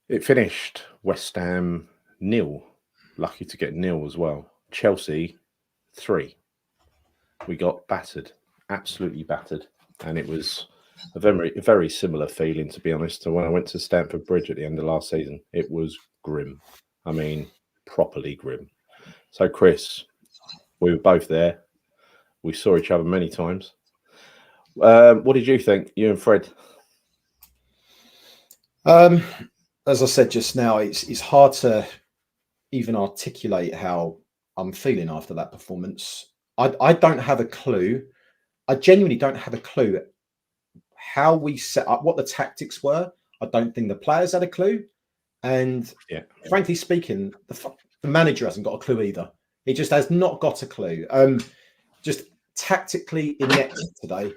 It finished West Ham 0. Lucky to get 0 as well. Chelsea 3. We got battered, absolutely battered, and it was a very similar feeling, to be honest, to when I went to Stamford Bridge at the end of last season. It was grim. I mean, properly grim. So, Chris, we were both there. We saw each other many times. What did you think, you and Fred? As I said just now, it's hard to even articulate how I'm feeling after that performance. I don't have a clue. I genuinely don't have a clue how we set up, what the tactics were. I don't think the players had a clue. And frankly speaking, the manager hasn't got a clue either. He just has not got a clue. Just tactically inept today.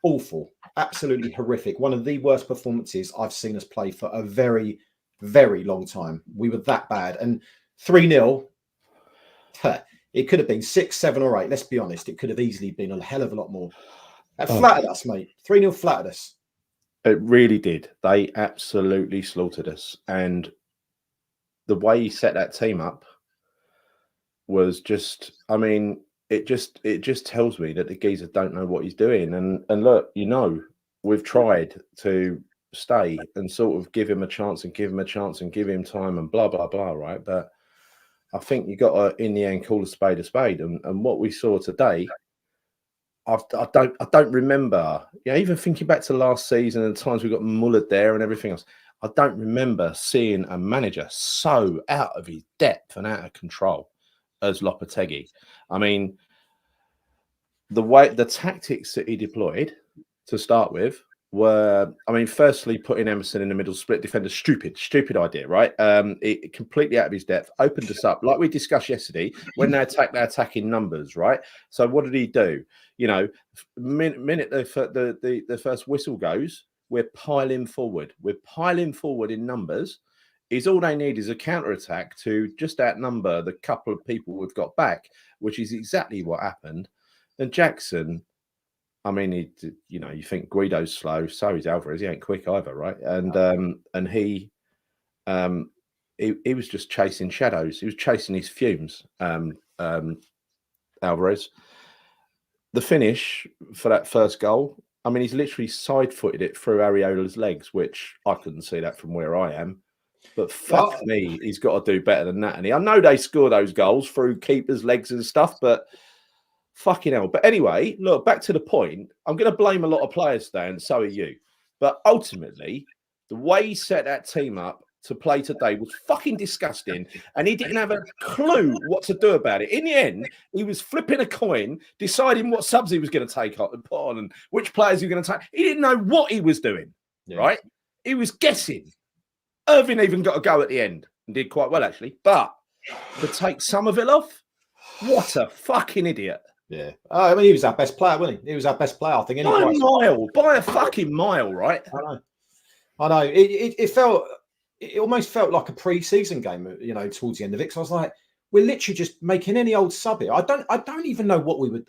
Awful. Absolutely horrific. One of the worst performances I've seen us play for a very, very long time. We were that bad. And 3-0, it could have been 6, 7 or 8. Let's be honest. It could have easily been a hell of a lot more. That flattered us, mate. 3-0 flattered us. It really did. They absolutely slaughtered us. And the way he set that team up was just, I mean, it just tells me that the geezer don't know what he's doing. And look, we've tried to stay and sort of give him a chance and give him a chance and give him time and blah, blah, blah, right? But I think you got to, in the end, call a spade a spade. And what we saw today, I don't remember. Yeah, even thinking back to last season and the times we got mullered there and everything else, I don't remember seeing a manager so out of his depth and out of control as Lopetegui. I mean, the tactics that he deployed to start with were, I mean, firstly, putting Emerson in the middle, split defender, stupid idea, right? It completely out of his depth, opened us up, like we discussed yesterday. When they attack in numbers, right? So what did he do? Minute the first whistle goes, we're piling forward. We're piling forward in numbers. All they need is a counter-attack to just outnumber the couple of people we've got back, which is exactly what happened. And Jackson, I mean, you think Guido's slow, so is Alvarez. He ain't quick either, right? And he was just chasing shadows. He was chasing his fumes. Alvarez. The finish for that first goal, I mean, he's literally side-footed it through Areola's legs, which I couldn't see that from where I am. But fuck me, he's got to do better than that. And I know they score those goals through keepers' legs and stuff, but fucking hell. But anyway, look, back to the point. I'm going to blame a lot of players today, and so are you. But ultimately, the way he set that team up to play today was fucking disgusting, and he didn't have a clue what to do about it. In the end, he was flipping a coin, deciding what subs he was going to take on and put on and which players he was going to take. He didn't know what he was doing, right? He was guessing. Irving even got a go at the end and did quite well, actually. But to take some of it off, what a fucking idiot. Yeah. I mean, he was our best player, wasn't he? He was our best player, I think. By a fucking mile, right? I know. It almost felt like a pre-season game, towards the end of it. Because I was like, we're literally just making any old sub here. I don't even know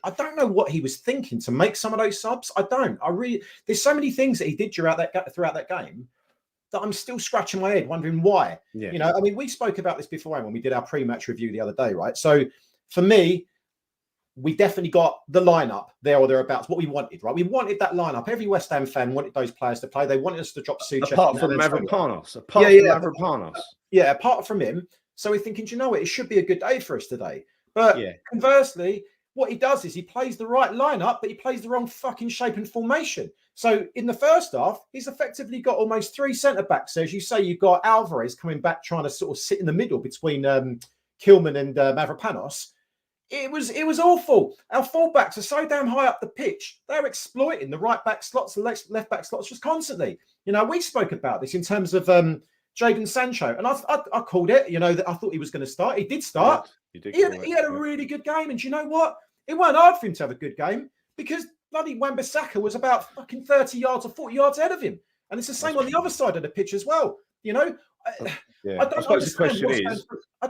I don't know what he was thinking to make some of those subs. There's so many things that he did throughout that game that I'm still scratching my head, wondering why. Yeah. I mean, we spoke about this before when we did our pre-match review the other day, right? So for me, we definitely got the lineup there or thereabouts, what we wanted, right? We wanted that lineup. Every West Ham fan wanted those players to play. They wanted us to drop Suchek. Apart from Mavropanos. Yeah, apart from him. So we're thinking, do you know what? It should be a good day for us today. But conversely, what he does is he plays the right lineup, but he plays the wrong fucking shape and formation. So in the first half, he's effectively got almost 3 centre-backs. So as you say, you've got Alvarez coming back, trying to sort of sit in the middle between Kilman and Mavropanos. It was awful. Our fullbacks are so damn high up the pitch. They're exploiting the right back slots, the left back slots just constantly. We spoke about this in terms of Jadon Sancho, and I called it. That I thought he was going to start. He did start. He had a really good game, and do you know what? It weren't hard for him to have a good game because bloody Wan-Bissaka was about fucking 30 yards or 40 yards ahead of him, and it's the same on the other side of the pitch as well. I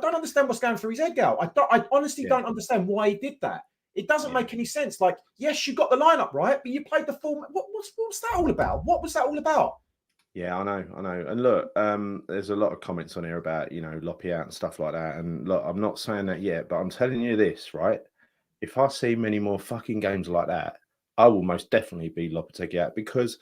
don't understand what's going through his head, Gal. I honestly don't understand why he did that. It doesn't make any sense. Like, yes, you got the lineup right, but you played the full. What's that all about? What was that all about? Yeah, I know. And look, there's a lot of comments on here about, Loppy out and stuff like that. And look, I'm not saying that yet, but I'm telling you this, right? If I see many more fucking games like that, I will most definitely be Lopetegui out, because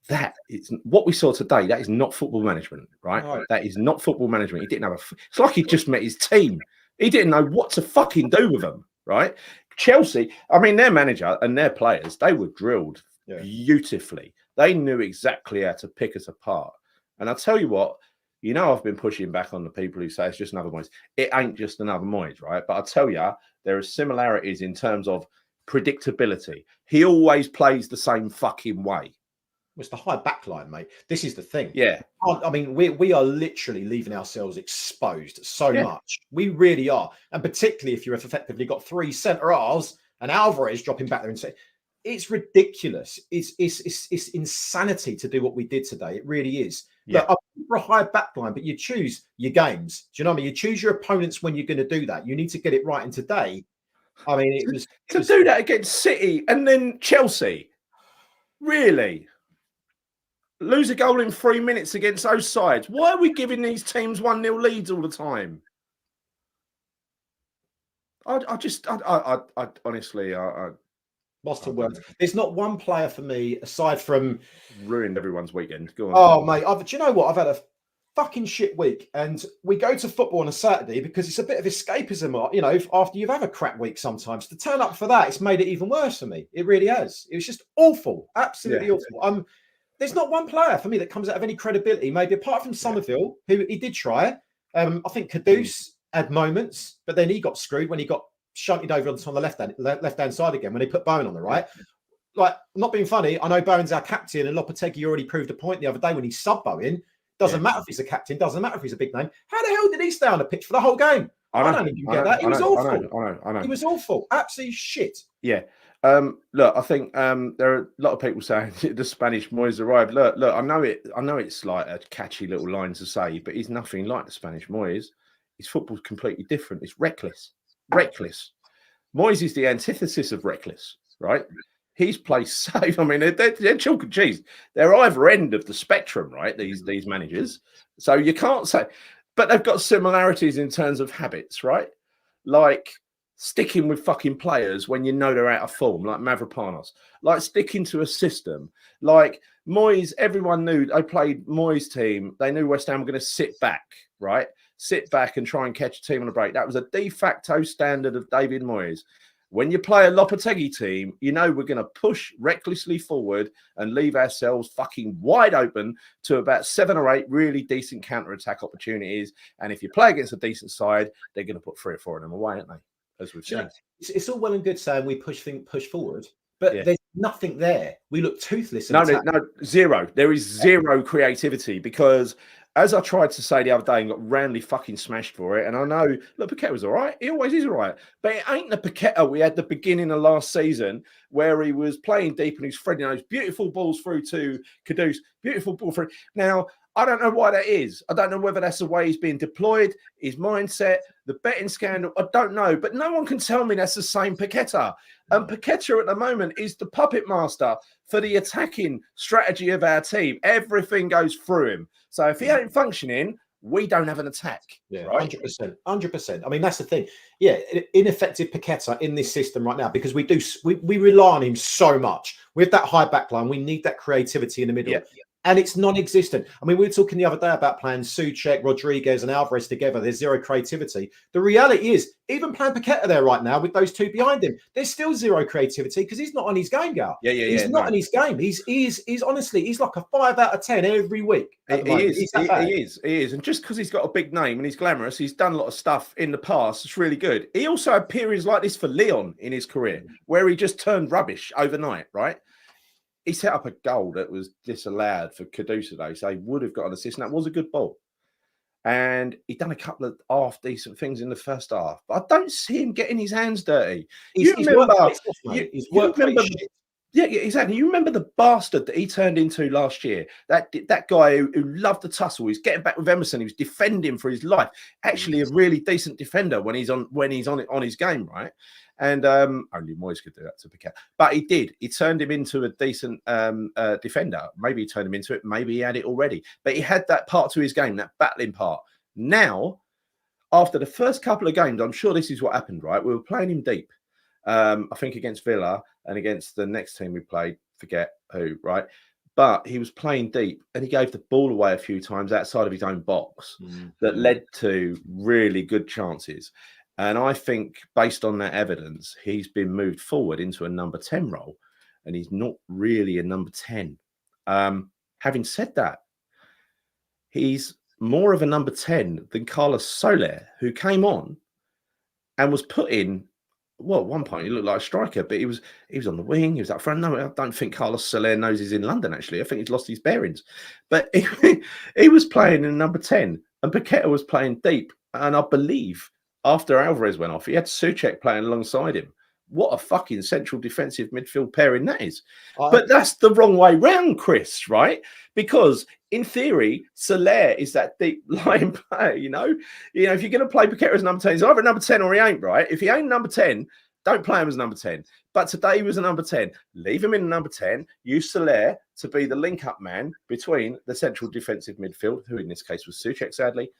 that is what we saw today. That is not football management, right? Right. That is not football management. He didn't have it's like he just met his team. He didn't know what to fucking do with them, right? Chelsea, I mean, their manager and their players, they were drilled beautifully. They knew exactly how to pick us apart. And I'll tell you what, I've been pushing back on the people who say it's just another Moyes. It ain't just another Moyes, right? But I'll tell you, there are similarities in terms of predictability. He always plays the same fucking way. It's the high backline, mate. This is the thing. Yeah. I mean, we are literally leaving ourselves exposed so much. We really are. And particularly if you've effectively got 3 centre halves and Alvarez dropping back there and say, it's ridiculous. It's insanity to do what we did today. It really is. Yeah. But for a high backline, but you choose your games. Do you know what I mean? You choose your opponents when you're going to do that. You need to get it right. And today, I mean, it was do that against City and then Chelsea. Really? Lose a goal in 3 minutes against those sides. Why are we giving these teams 1-0 leads all the time? I honestly, lost the words. There's not one player for me aside from ruined everyone's weekend. Go on. Oh, mate, do you know what? I've had a fucking shit week, and we go to football on a Saturday because it's a bit of escapism. After you've had a crap week, sometimes to turn up for that, it's made it even worse for me. It really has. It was just awful, absolutely awful. There's not one player for me that comes out of any credibility, maybe apart from Somerville, who he did try. I think Kudus had moments, but then he got screwed when he got shunted over on the left-hand side again when they put Bowen on the right. Like, not being funny, I know Bowen's our captain, and Lopetegui already proved a point the other day when he subbed Bowen. Doesn't matter if he's a captain, doesn't matter if he's a big name. How the hell did he stay on the pitch for the whole game? I don't even get that. He was awful. I know. He was awful. Absolutely shit. Yeah. Look, I think there are a lot of people saying the Spanish Moyes arrived. Look, I know it's like a catchy little line to say, but he's nothing like the Spanish Moyes. His football's completely different. It's reckless. Moyes is the antithesis of reckless, right? He's played safe. I mean, they're chalk and cheese. They're either end of the spectrum, right? These managers. So you can't say, but they've got similarities in terms of habits, right? Like sticking with fucking players when you know they're out of form, like Mavropanos. Like sticking to a system. Like Moyes, everyone knew they played Moyes' team. They knew West Ham were going to sit back, right? Sit back and try and catch a team on a break. That was a de facto standard of David Moyes. When you play a Lopetegui team, you know we're going to push recklessly forward and leave ourselves fucking wide open to about 7 or 8 really decent counter-attack opportunities. And if you play against a decent side, they're going to put 3 or 4 of them away, aren't they? As we've seen. It's all well and good saying we push forward, but there's nothing there. We look toothless. No, zero. There is zero creativity because, as I tried to say the other day and got roundly fucking smashed for it, and I know, look, Paqueta was all right. He always is all right. But it ain't the Paqueta we had the beginning of last season where he was playing deep and he's threading those beautiful balls through to Kudus. Beautiful ball through. Now, I don't know why that is. I don't know whether that's the way he's being deployed, his mindset, the betting scandal. I don't know. But no one can tell me that's the same Paqueta. And Paqueta at the moment is the puppet master for the attacking strategy of our team. Everything goes through him. So if he ain't functioning, we don't have an attack. Yeah, right? 100%. I mean, that's the thing. Yeah, ineffective Paqueta in this system right now because we rely on him so much. With that high back line, we need that creativity in the middle. Yeah. And it's non-existent. I mean, we were talking the other day about playing Souček, Rodriguez and Alvarez together. There's zero creativity. The reality is, even playing Paqueta there right now with those 2 behind him, there's still zero creativity because he's not on his game, Gal. He's not on his game. He's honestly, he's like a 5 out of 10 every week. He is. And just because he's got a big name and he's glamorous, he's done a lot of stuff in the past. It's really good. He also had periods like this for Lyon in his career where he just turned rubbish overnight, right? He set up a goal that was disallowed for Kudus today, so he would have got an assist, and that was a good ball. And he'd done a couple of half-decent things in the first half, but I don't see him getting his hands dirty. Yeah, exactly. You remember the bastard that he turned into last year? That guy who loved the tussle. He's getting back with Emerson. He was defending for his life. Actually, a really decent defender when he's on his game, right? And only Moyes could do that to Paqueta. But he did. He turned him into a decent defender. Maybe he turned him into it. Maybe he had it already. But he had that part to his game, that battling part. Now, after the first couple of games, I'm sure this is what happened, right? We were playing him deep. I think against Villa and against the next team we played, forget who, right? But he was playing deep and he gave the ball away a few times outside of his own box that led to really good chances. And I think based on that evidence, he's been moved forward into a number 10 role and he's not really a number 10. Having said that, he's more of a number 10 than Carlos Soler, who came on and was put in. Well, at one point he looked like a striker, but he was on the wing. He was up front. No, I don't think Carlos Soler knows he's in London. Actually, I think he's lost his bearings. But he was playing in number 10, and Paqueta was playing deep. And I believe after Alvarez went off, he had Souček playing alongside him. What a fucking central defensive midfield pairing that is. But that's the wrong way round, Chris, right? Because in theory, Soler is that deep line player, you know? If you're going to play Paqueta as number 10, he's either number 10 or he ain't, right? If he ain't number 10, don't play him as number 10. But today he was a number 10. Leave him in number 10. Use Soler to be the link-up man between the central defensive midfield, who in this case was Souček, sadly,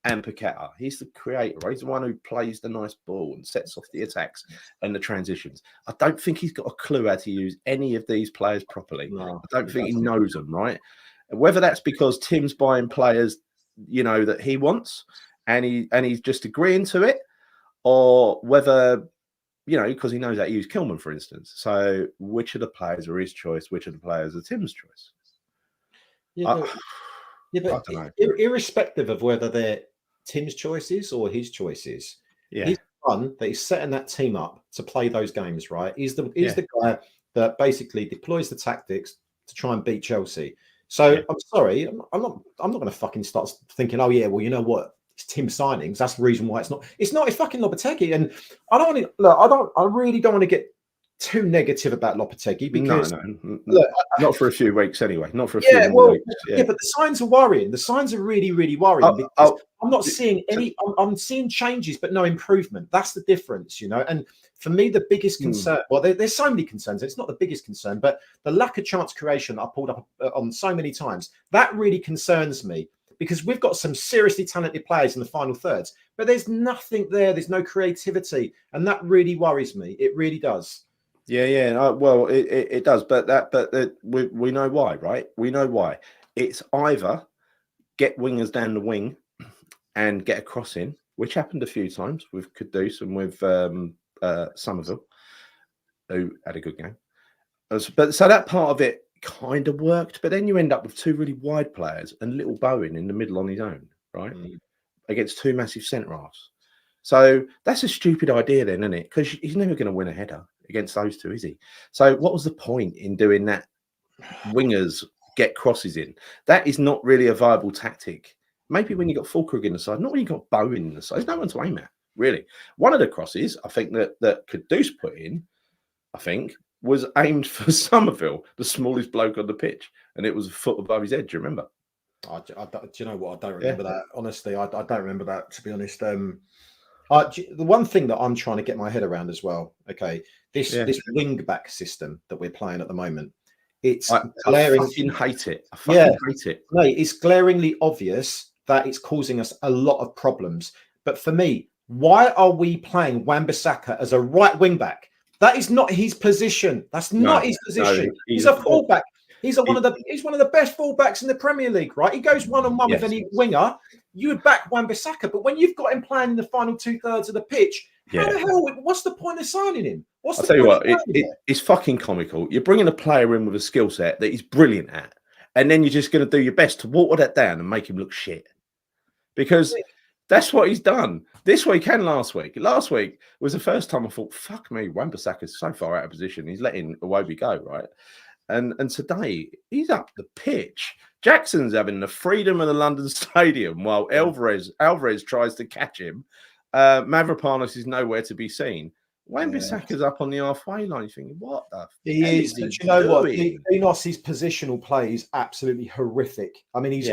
and Paqueta. He's the creator. He's the one who plays the nice ball and sets off the attacks and the transitions. I don't think he's got a clue how to use any of these players properly. No, I don't think he knows them, right? Whether that's because Tim's buying players, that he wants and he's just agreeing to it, or whether, because he knows how to use Kilman, for instance. So which of the players are his choice? Which of the players are Tim's choice? But irrespective of whether they're Tim's choices or his choices, he's the one that is setting that team up to play those games, right? He's the guy that basically deploys the tactics to try and beat Chelsea. So I'm sorry, I'm not going to fucking start thinking, oh yeah, well, you know what? It's Tim signings. That's the reason why it's not. It's fucking Lopetegui, and I really don't want to get too negative about Lopetegui because look, not for a few weeks anyway. Not for a few weeks. Yeah, but the signs are worrying. The signs are really, really worrying because I'm not seeing any. I'm seeing changes, but no improvement. That's the difference, And for me, the biggest concern. Well, there's so many concerns. It's not the biggest concern, but the lack of chance creation that I pulled up on so many times that really concerns me. Because we've got some seriously talented players in the final thirds, but there's nothing there. There's no creativity, and that really worries me. It really does. Yeah. Well, it does, but we know why, right? We know why. It's either get wingers down the wing and get a cross in, which happened a few times with Kudus and with Somerville, who had a good game. But so that part of it kind of worked, but then you end up with two really wide players and little Bowen in the middle on his own, right? Against two massive centre-halves. So that's a stupid idea then, isn't it? Because he's never going to win a header against those two, is he? So what was the point in doing that? Wingers get crosses in. That is not really a viable tactic. Maybe when you got Fulkrug in the side, not when you got Bowen in the side. There's no one to aim at, really. One of the crosses, I think that Kudus put in, was aimed for Somerville, the smallest bloke on the pitch, and it was a foot above his head. Do you remember? Do you know what? I don't remember that. Honestly, I don't remember that, to be honest. The one thing that I'm trying to get my head around as well, this wing back system that we're playing at the moment, it's glaring. I fucking hate it. I fucking hate it. Mate, it's glaringly obvious that it's causing us a lot of problems. But for me, why are we playing Wan-Bissaka as a right wing back? That is not his position. That's not his position. He's a fullback. He's one of the best fullbacks in the Premier League, right? He goes one-on-one with any winger. You would back Wan-Bissaka, but when you've got him playing in the final 2/3 of the pitch, how the hell? What's the point of signing him? I'll tell you what, it's fucking comical. You're bringing a player in with a skill set that he's brilliant at, and then you're just going to do your best to water that down and make him look shit. Because that's what he's done this week and last week. Last week was the first time I thought, fuck me, Wan-Bissaka is so far out of position. He's letting Iwobi go, right? And today, he's up the pitch. Jackson's having the freedom of the London Stadium while Alvarez tries to catch him. Mavropanos is nowhere to be seen. Wan-Bissaka's up on the halfway line. You're thinking, what the he is? You know what? Enos's positional play is absolutely horrific. I mean, he's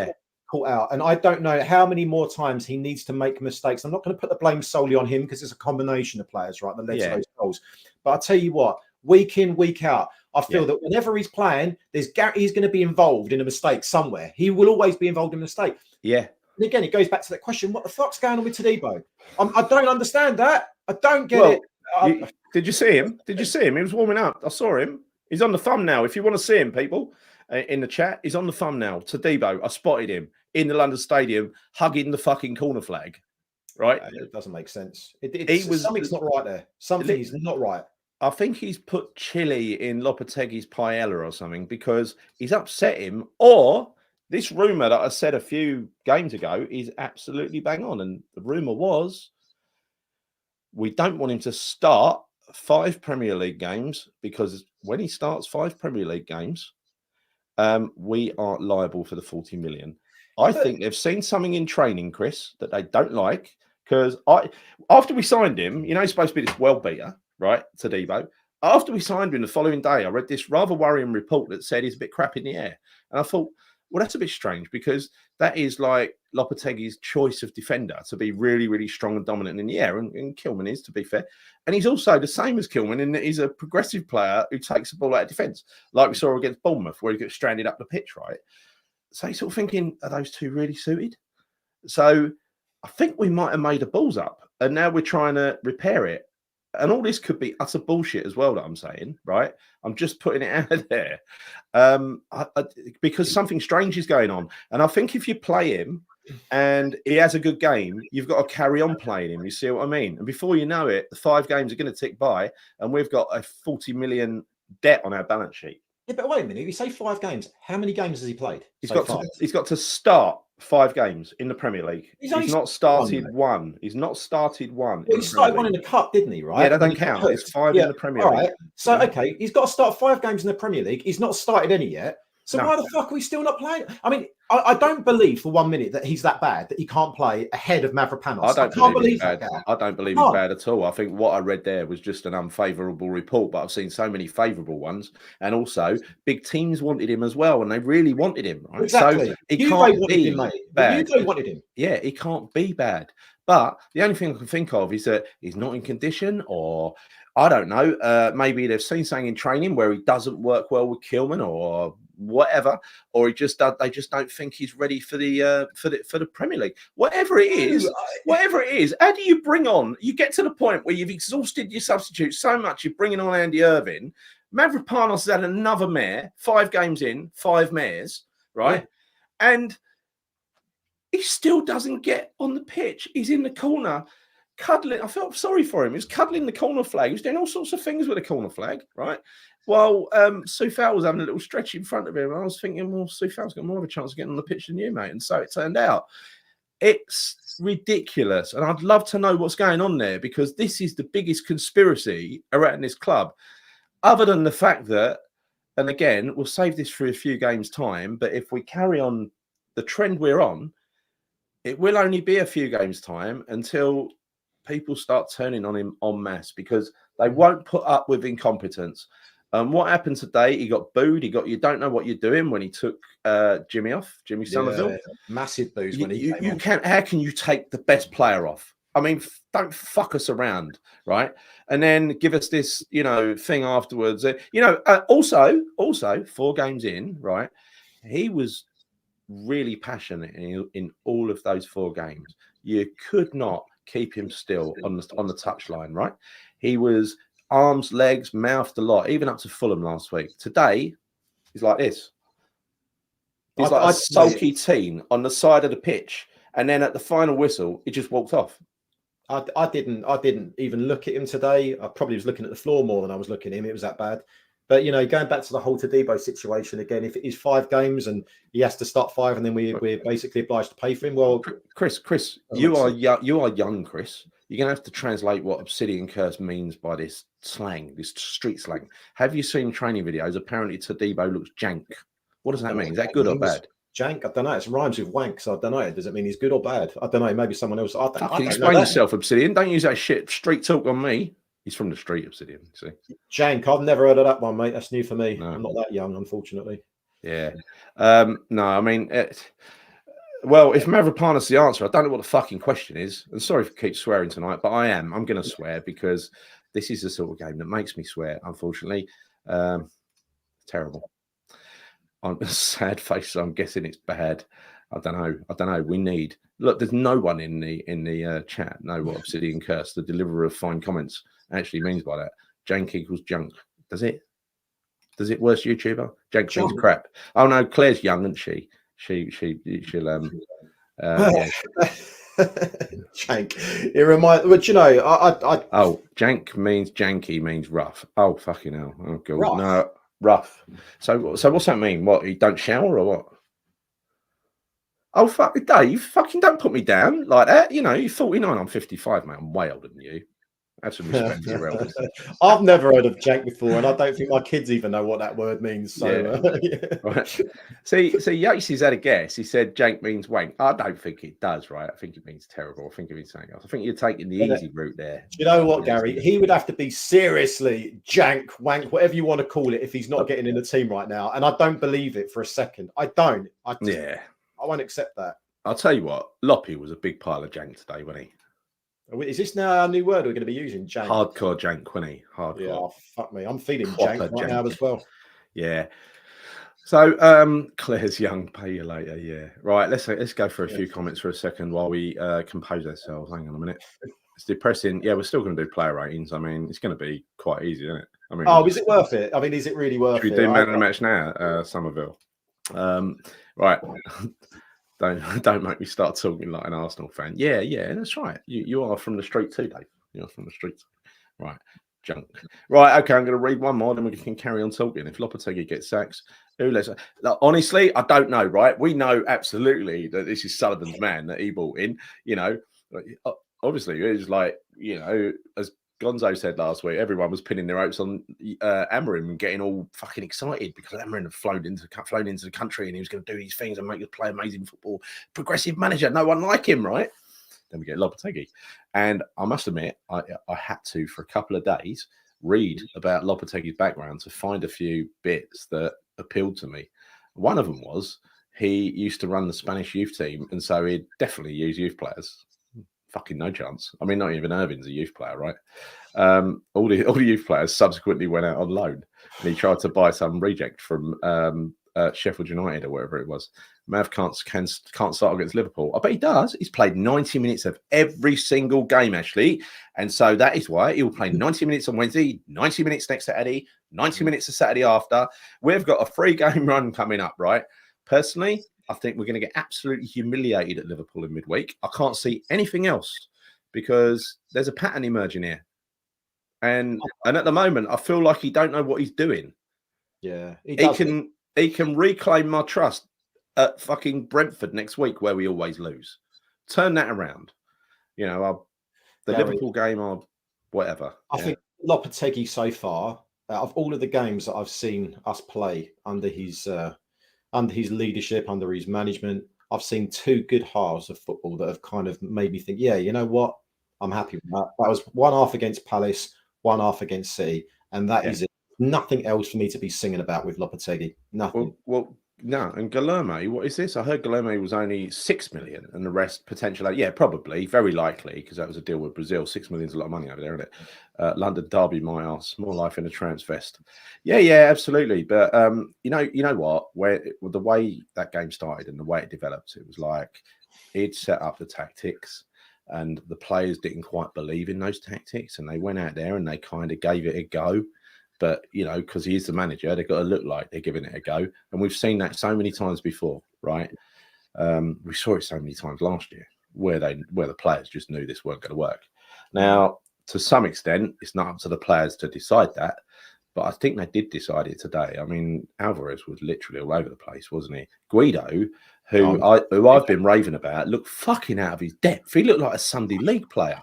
caught out. And I don't know how many more times he needs to make mistakes. I'm not going to put the blame solely on him because it's a combination of players, right, that led to those goals. But I'll tell you what, week in, week out, I feel that whenever he's playing, he's going to be involved in a mistake somewhere. He will always be involved in a mistake. Yeah. And again, it goes back to that question: what the fuck's going on with Todibo? I don't understand that. I don't get it. Did you see him? Did you see him? He was warming up. I saw him. He's on the thumbnail. If you want to see him, people, in the chat, he's on the thumbnail. Todibo, I spotted him in the London Stadium hugging the fucking corner flag. Right? It doesn't make sense. Something's not right there. Something's not right. I think he's put chili in Lopetegui's paella or something because he's upset him. Or this rumour that I said a few games ago is absolutely bang on. And the rumour was we don't want him to start 5 Premier League games because when he starts 5 Premier League games, we are liable for the 40 million. I think they've seen something in training, Chris, that they don't like. Because after we signed him, you know, he's supposed to be this well beater, right? Todibo. After we signed him the following day, I read this rather worrying report that said he's a bit crap in the air. And I thought, well, that's a bit strange because that is like Lopetegui's choice of defender to be really, really strong and dominant in the air. And Kilman is, to be fair. And he's also the same as Kilman in that he's a progressive player who takes the ball out of defence, like we saw against Bournemouth, where he gets stranded up the pitch, right? So you're sort of thinking, are those two really suited? So I think we might have made a balls up and now we're trying to repair it. And all this could be utter bullshit as well that I'm saying, right? I'm just putting it out there because something strange is going on. And I think if you play him and he has a good game, you've got to carry on playing him. You see what I mean? And before you know it, the 5 games are going to tick by and we've got a 40 million debt on our balance sheet. Yeah, but wait a minute. You say 5 games. How many games has he played? He's got to start 5 games in the Premier League. He's not started one. He's not started one. Well, he started one in the Cup, didn't he? Right? Yeah, that don't count. It's 5 in the Premier League. Right. So okay, he's got to start 5 games in the Premier League. He's not started any yet. So why the fuck are we still not playing? I mean, I don't believe for 1 minute that he's that bad that he can't play ahead of Mavropanos. I can't believe that. I don't believe he's bad at all. I think what I read there was just an unfavourable report, but I've seen so many favourable ones. And also, big teams wanted him as well, and they really wanted him. Right? Exactly. So he can't be bad. You wanted him. Yeah, he can't be bad. But the only thing I can think of is that he's not in condition, or I don't know. Maybe they've seen something in training where he doesn't work well with Kilman, or whatever, or they just don't think he's ready for the Premier League. Whatever it is, how do you bring on? You get to the point where you've exhausted your substitutes so much, you're bringing on Andy Irvine. Mavropanos has had another mare, 5 games in, 5 mares, right? Yeah. And he still doesn't get on the pitch. He's in the corner cuddling. I felt sorry for him. He was cuddling the corner flag. He was doing all sorts of things with the corner flag, right? Well, Soufal was having a little stretch in front of him. And I was thinking, well, Soufal's got more of a chance of getting on the pitch than you, mate. And so it turned out. It's ridiculous. And I'd love to know what's going on there because this is the biggest conspiracy around this club. Other than the fact that, and again, we'll save this for a few games' time, but if we carry on the trend we're on, it will only be a few games' time until people start turning on him en masse because they won't put up with incompetence. What happened today? He got booed. He got, you don't know what you're doing when he took Jimmy Somerville. Massive boos when he came off. How can you take the best player off? I mean, don't fuck us around, right? And then give us this, thing afterwards. Also, 4 games in, right? He was really passionate in all of those 4 games. You could not keep him still on the touchline, right? He was arms, legs, mouthed a lot, even up to Fulham last week. Today, he's like this. He's like a sulky teen on the side of the pitch, and then at the final whistle, he just walked off. I didn't even look at him today. I probably was looking at the floor more than I was looking at him. It was that bad. But going back to the whole Todibo situation again, if it is 5 games and he has to start 5, and then we're basically obliged to pay for him. Well, Chris, you are young, Chris. You're going to have to translate what Obsidian Curse means by this slang, this street slang. Have you seen training videos? Apparently, Todibo looks jank. What does that mean? Is that good or bad? Jank? I don't know. It rhymes with wank, so I don't know. Does it mean he's good or bad? I don't know. Maybe someone else. I don't explain yourself, Obsidian. Don't use that shit street talk on me. He's from the street, Obsidian. See, jank. I've never heard of that one, mate. That's new for me. No. I'm not that young, unfortunately. Yeah. No, I mean, Well, if Mavropanos the answer, I don't know what the fucking question is. And sorry for keep swearing tonight, but I'm going to swear because this is the sort of game that makes me swear, unfortunately. Terrible. On a sad face, so I'm guessing it's bad. I don't know. We need look. There's no one in the chat know what Obsidian Curse, the deliverer of fine comments, actually means by that. Jank equals junk. Does it? Does it? Worst YouTuber? Jank means crap. Oh no, Claire's young, isn't she? She'll yeah. Jank. It reminds. But you know, I. Oh, jank means janky means rough. Oh fucking hell. Oh god. Rough. No. Rough. So what's that mean? What, you don't shower or what? Oh fuck, Dave, fucking don't put me down like that. You know, you're 49, I'm 55, mate. I'm way older than you. Have some respect for your elders. I've never heard of jank before, and I don't think my kids even know what that word means. So yeah. Right. See, Yates has had a guess. He said jank means wank. I don't think it does, right? I think it means terrible. I think it means something else. I think you're taking the easy route there. You know what, Gary? He would have to be seriously jank, wank, whatever you want to call it, if he's not getting in the team right now. And I don't believe it for a second. I don't. I won't accept that. I'll tell you what, Loppy was a big pile of jank today, wasn't he? Is this now our new word we're going to be using? Jank. Hardcore jank, wasn't he? Hardcore. Yeah, oh, fuck me. I'm feeling jank right now as well. Yeah. So Claire's young, pay you later. Yeah. Right. Let's go for a few comments for a second while we compose ourselves. Hang on a minute. It's depressing. Yeah, we're still going to do player ratings. I mean, it's going to be quite easy, isn't it? I mean, is it worth it? I mean, is it really worth it? Should we do man of the match now, Somerville? Right. Don't make me start talking like an Arsenal fan. Yeah, that's right. You are from the street too, Dave. You're from the streets. Right. Junk. Right, okay, I'm going to read one more, then we can carry on talking. If Lopetegui gets sacks, honestly, I don't know, right? We know absolutely that this is Sullivan's man that he brought in. You know, obviously, it was like, you know, as Gonzo said last week, everyone was pinning their hopes on Amorim and getting all fucking excited because Amorim had flown into the country and he was going to do these things and make us play amazing football. Progressive manager, no one like him, right? Then we get Lopetegui. And I must admit, I had to, for a couple of days, read about Lopetegui's background to find a few bits that appealed to me. One of them was he used to run the Spanish youth team, and so he'd definitely use youth players. Fucking no chance. I mean, not even Irvin's a youth player, right? All the youth players subsequently went out on loan, and he tried to buy some reject from Sheffield United or wherever it was. Mav can't start against Liverpool. I bet he does. He's played 90 minutes of every single game, Ashley, and so that is why he will play 90 minutes on Wednesday, 90 minutes next Saturday, 90 minutes the Saturday after. We've got a 3-game run coming up, right? Personally, I think we're going to get absolutely humiliated at Liverpool in midweek. I can't see anything else because there's a pattern emerging here. And at the moment, I feel like he don't know what he's doing. Yeah. He can reclaim my trust at fucking Brentford next week where we always lose. Turn that around. You know, the Liverpool game or whatever. I think Lopetegui so far, out of all of the games that I've seen us play under his leadership, under his management, I've seen 2 good halves of football that have kind of made me think, yeah, you know what? I'm happy with that. That was one half against Palace, one half against City, and that is it. Nothing else for me to be singing about with Lopetegui. Nothing. Well, no. And Guilherme, what is this? I heard Guilherme was only 6 million and the rest potentially. Yeah, probably. Very likely because that was a deal with Brazil. 6 million is a lot of money over there, isn't it? London Derby, my ass. More life in a trance fest. Yeah, absolutely. But, you know what? The way that game started and the way it developed, it was like he'd set up the tactics and the players didn't quite believe in those tactics and they went out there and they kind of gave it a go. But, you know, because he is the manager, they've got to look like they're giving it a go. And we've seen that so many times before, right? We saw it so many times last year where the players just knew this weren't going to work. Now, to some extent, it's not up to the players to decide that. But I think they did decide it today. I mean, Alvarez was literally all over the place, wasn't he? Guido, who I've been raving about, looked fucking out of his depth. He looked like a Sunday League player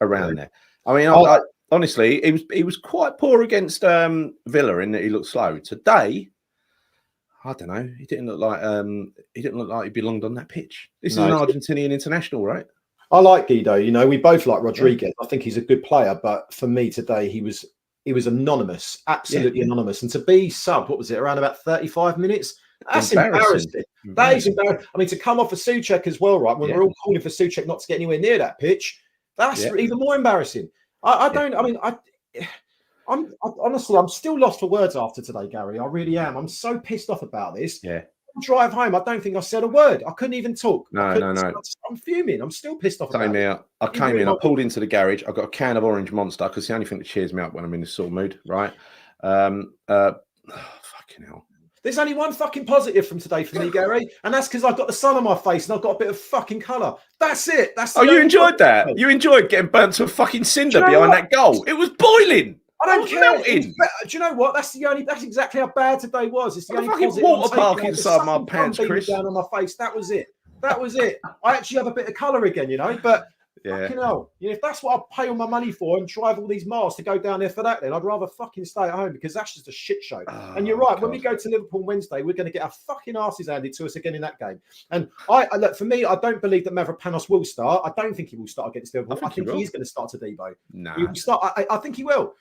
around there. I mean, honestly, he was quite poor against Villa in that he looked slow. Today, I don't know. He didn't look like he belonged on that pitch. This is an Argentinian international, right? I like Guido. You know, we both like Rodriguez. I think he's a good player, but for me today, he was anonymous, absolutely anonymous. And to be subbed, what was it, around about 35 minutes? That's embarrassing. That is embarrassing. I mean, to come off a Souček as well, right? When we're all calling for Souček not to get anywhere near that pitch, that's even more embarrassing. Honestly, I'm still lost for words after today, Gary. I really am. I'm so pissed off about this. Yeah. Drive home, I don't think I said a word. I couldn't even talk. No. I'm fuming. I'm still pissed off about it. I came in, I pulled into the garage. I got a can of orange Monster because it's the only thing that cheers me up when I'm in this sort of mood, right? Fucking hell. There's only one fucking positive from today for me, Gary, and that's because I've got the sun on my face and I've got a bit of fucking colour. That's it. You enjoyed that? You enjoyed getting burnt to a fucking cinder behind that goal? It was boiling. I don't care. Do you know what? That's exactly how bad today was. It's the only fucking water park inside my pants, Chris. Down on my face. That was it. I actually have a bit of colour again, you know. But fucking hell, if that's what I pay all my money for and drive all these miles to go down there for that, then I'd rather fucking stay at home because that's just a shit show. And you're right. God. When we go to Liverpool Wednesday, we're going to get our fucking asses handed to us again in that game. And I look, for me, I don't believe that Mavropanos will start. I don't think he will start against Liverpool. I think he's going to start to Debo. No, he will start. I think he will.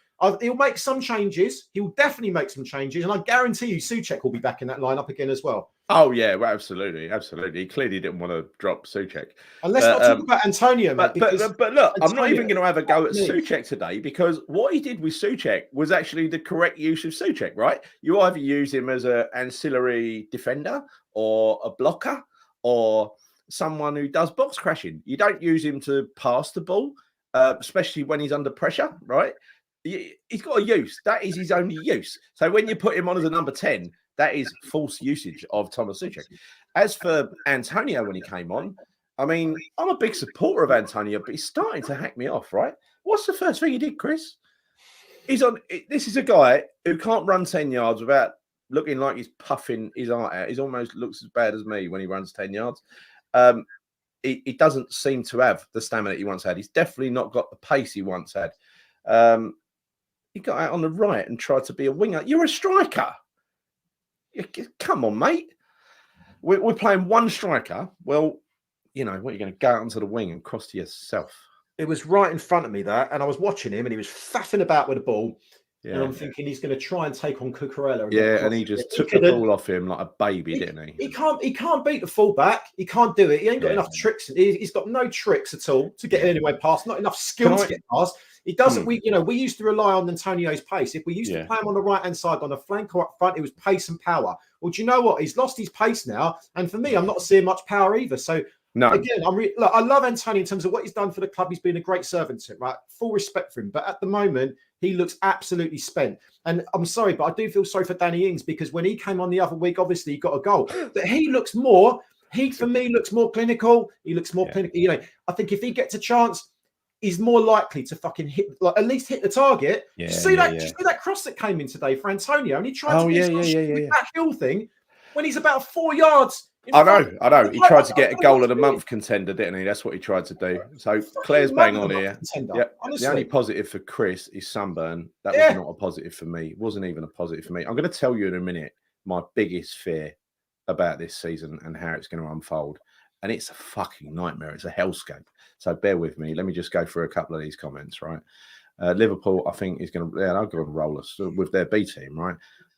He'll make some changes. He'll definitely make some changes, and I guarantee you, Souček will be back in that lineup again as well. Oh yeah, well, absolutely. He clearly didn't want to drop Souček. And let's not talk about Antonio, mate. But look, I'm not even going to have a go at Souček today because what he did with Souček was actually the correct use of Souček, right? You either use him as an ancillary defender or a blocker or someone who does box crashing. You don't use him to pass the ball, especially when he's under pressure, right? He's got a use. That is his only use. So when you put him on as a number 10, that is false usage of Thomas Souček. As for Antonio, when he came on, I mean, I'm a big supporter of Antonio, but he's starting to hack me off, right? What's the first thing he did, Chris? This is a guy who can't run 10 yards without looking like he's puffing his eye out. He almost looks as bad as me when he runs 10 yards. He doesn't seem to have the stamina he once had. He's definitely not got the pace he once had. He got out on the right and tried to be a winger. You're a striker. Come on, mate. We're playing one striker. Well, what, you're going to go out onto the wing and cross to yourself. It was right in front of me, that, and I was watching him, and he was faffing about with the ball. Yeah. And I'm thinking he's going to try and take on Cucurella. Yeah, and he just took the ball off him like a baby, didn't he? He can't beat the fullback. He can't do it. He ain't got enough tricks. He's got no tricks at all to get anywhere past. Not enough skill to get past. He doesn't. We used to rely on Antonio's pace. If we used to play him on the right hand side on the flank or up front, it was pace and power. Well, do you know what? He's lost his pace now, and for me, I'm not seeing much power either. So. No. Again, I love Antonio in terms of what he's done for the club. He's been a great servant to it, right? Full respect for him. But at the moment, he looks absolutely spent. And I'm sorry, but I do feel sorry for Danny Ings because when he came on the other week, obviously he got a goal. But he looks more, for me, looks more clinical. He looks more clinical. I think if he gets a chance, he's more likely to fucking hit, at least hit the target. Yeah, Did you see that cross that came in today for Antonio? And he tried to do that hill thing when he's about 4 yards. I know. He tried to get a goal of the month contender, didn't he? That's what he tried to do. So Claire's bang on here. Yep. The only positive for Chris is sunburn. That was not a positive for me. It wasn't even a positive for me. I'm going to tell you in a minute my biggest fear about this season and how it's going to unfold. And it's a fucking nightmare. It's a hellscape. So bear with me. Let me just go through a couple of these comments, right? Liverpool, I think, is going to, they're going to roll us with their B team, right?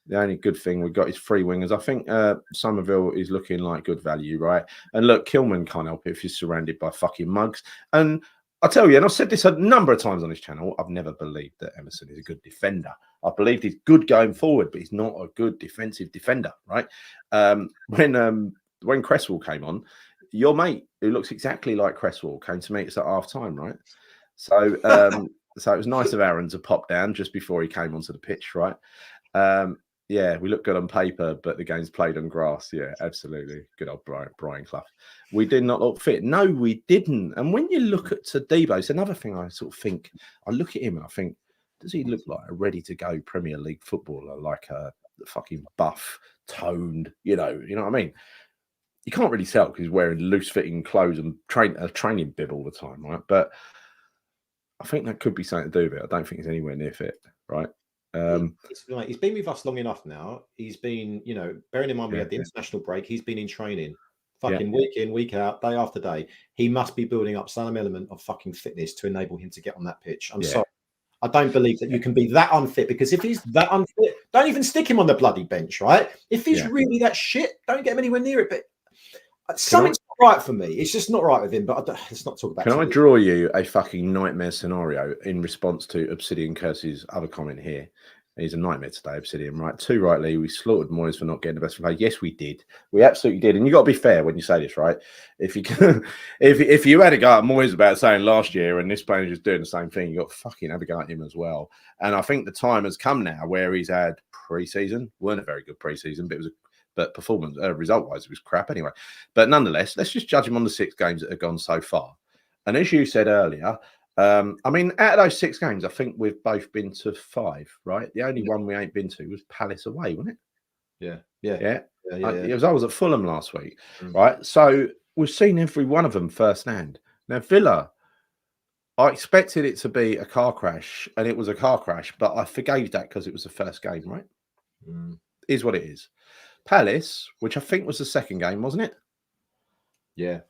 The only good thing we've got is three wingers. I think Somerville is looking like good value, right? And look, Kilman can't help it if he's surrounded by fucking mugs. And I tell you, and I've said this a number of times on this channel, I've never believed that Emerson is a good defender. I believed he's good going forward, but he's not a good defensive defender, right? When Cresswell came on, your mate, who looks exactly like Cresswell, came to meet us at half time, right? So, so it was nice of Aaron to pop down just before he came onto the pitch, right? Yeah, we look good on paper, but the game's played on grass. Yeah, absolutely. Good old Brian Clough. We did not look fit. No, we didn't. And when you look at Todibo, it's another thing I sort of think. I look at him and I think, does he look like a ready-to-go Premier League footballer, like a fucking buff, toned, you know what I mean? You can't really tell because he's wearing loose-fitting clothes and a training bib all the time, right? But I think that could be something to do with it. I don't think he's anywhere near fit, right? He's been with us long enough now. He's been, bearing in mind we had the international break, he's been in training fucking week in, week out, day after day. He must be building up some element of fucking fitness to enable him to get on that pitch. I'm sorry. I don't believe that you can be that unfit, because if he's that unfit, don't even stick him on the bloody bench, right? If he's really that shit, don't get him anywhere near it. But something's not right for me. It's just not right with him. But let's not talk about. Can I draw you a fucking nightmare scenario in response to Obsidian Curse's other comment here? He's a nightmare today, Obsidian, right? Too rightly, we slaughtered Moyes for not getting the best from play. Yes, we did. We absolutely did. And you got to be fair when you say this, right? If you can, if you had a go at Moyes about saying last year and this player is doing the same thing, you got to fucking have a go at him as well. And I think the time has come now where he's had pre-season, weren't a very good pre-season, but performance, result-wise, it was crap anyway. But nonetheless, let's just judge him on the 6 games that have gone so far. And as you said earlier, I mean, out of those 6 games, I think we've both been to 5, right? The only one we ain't been to was Palace away, wasn't it? Yeah. I was at Fulham last week, right? So we've seen every one of them firsthand. Now, Villa, I expected it to be a car crash, and it was a car crash, but I forgave that because it was the first game, right? Is what it is. Palace, which I think was the second game, wasn't it? Yeah.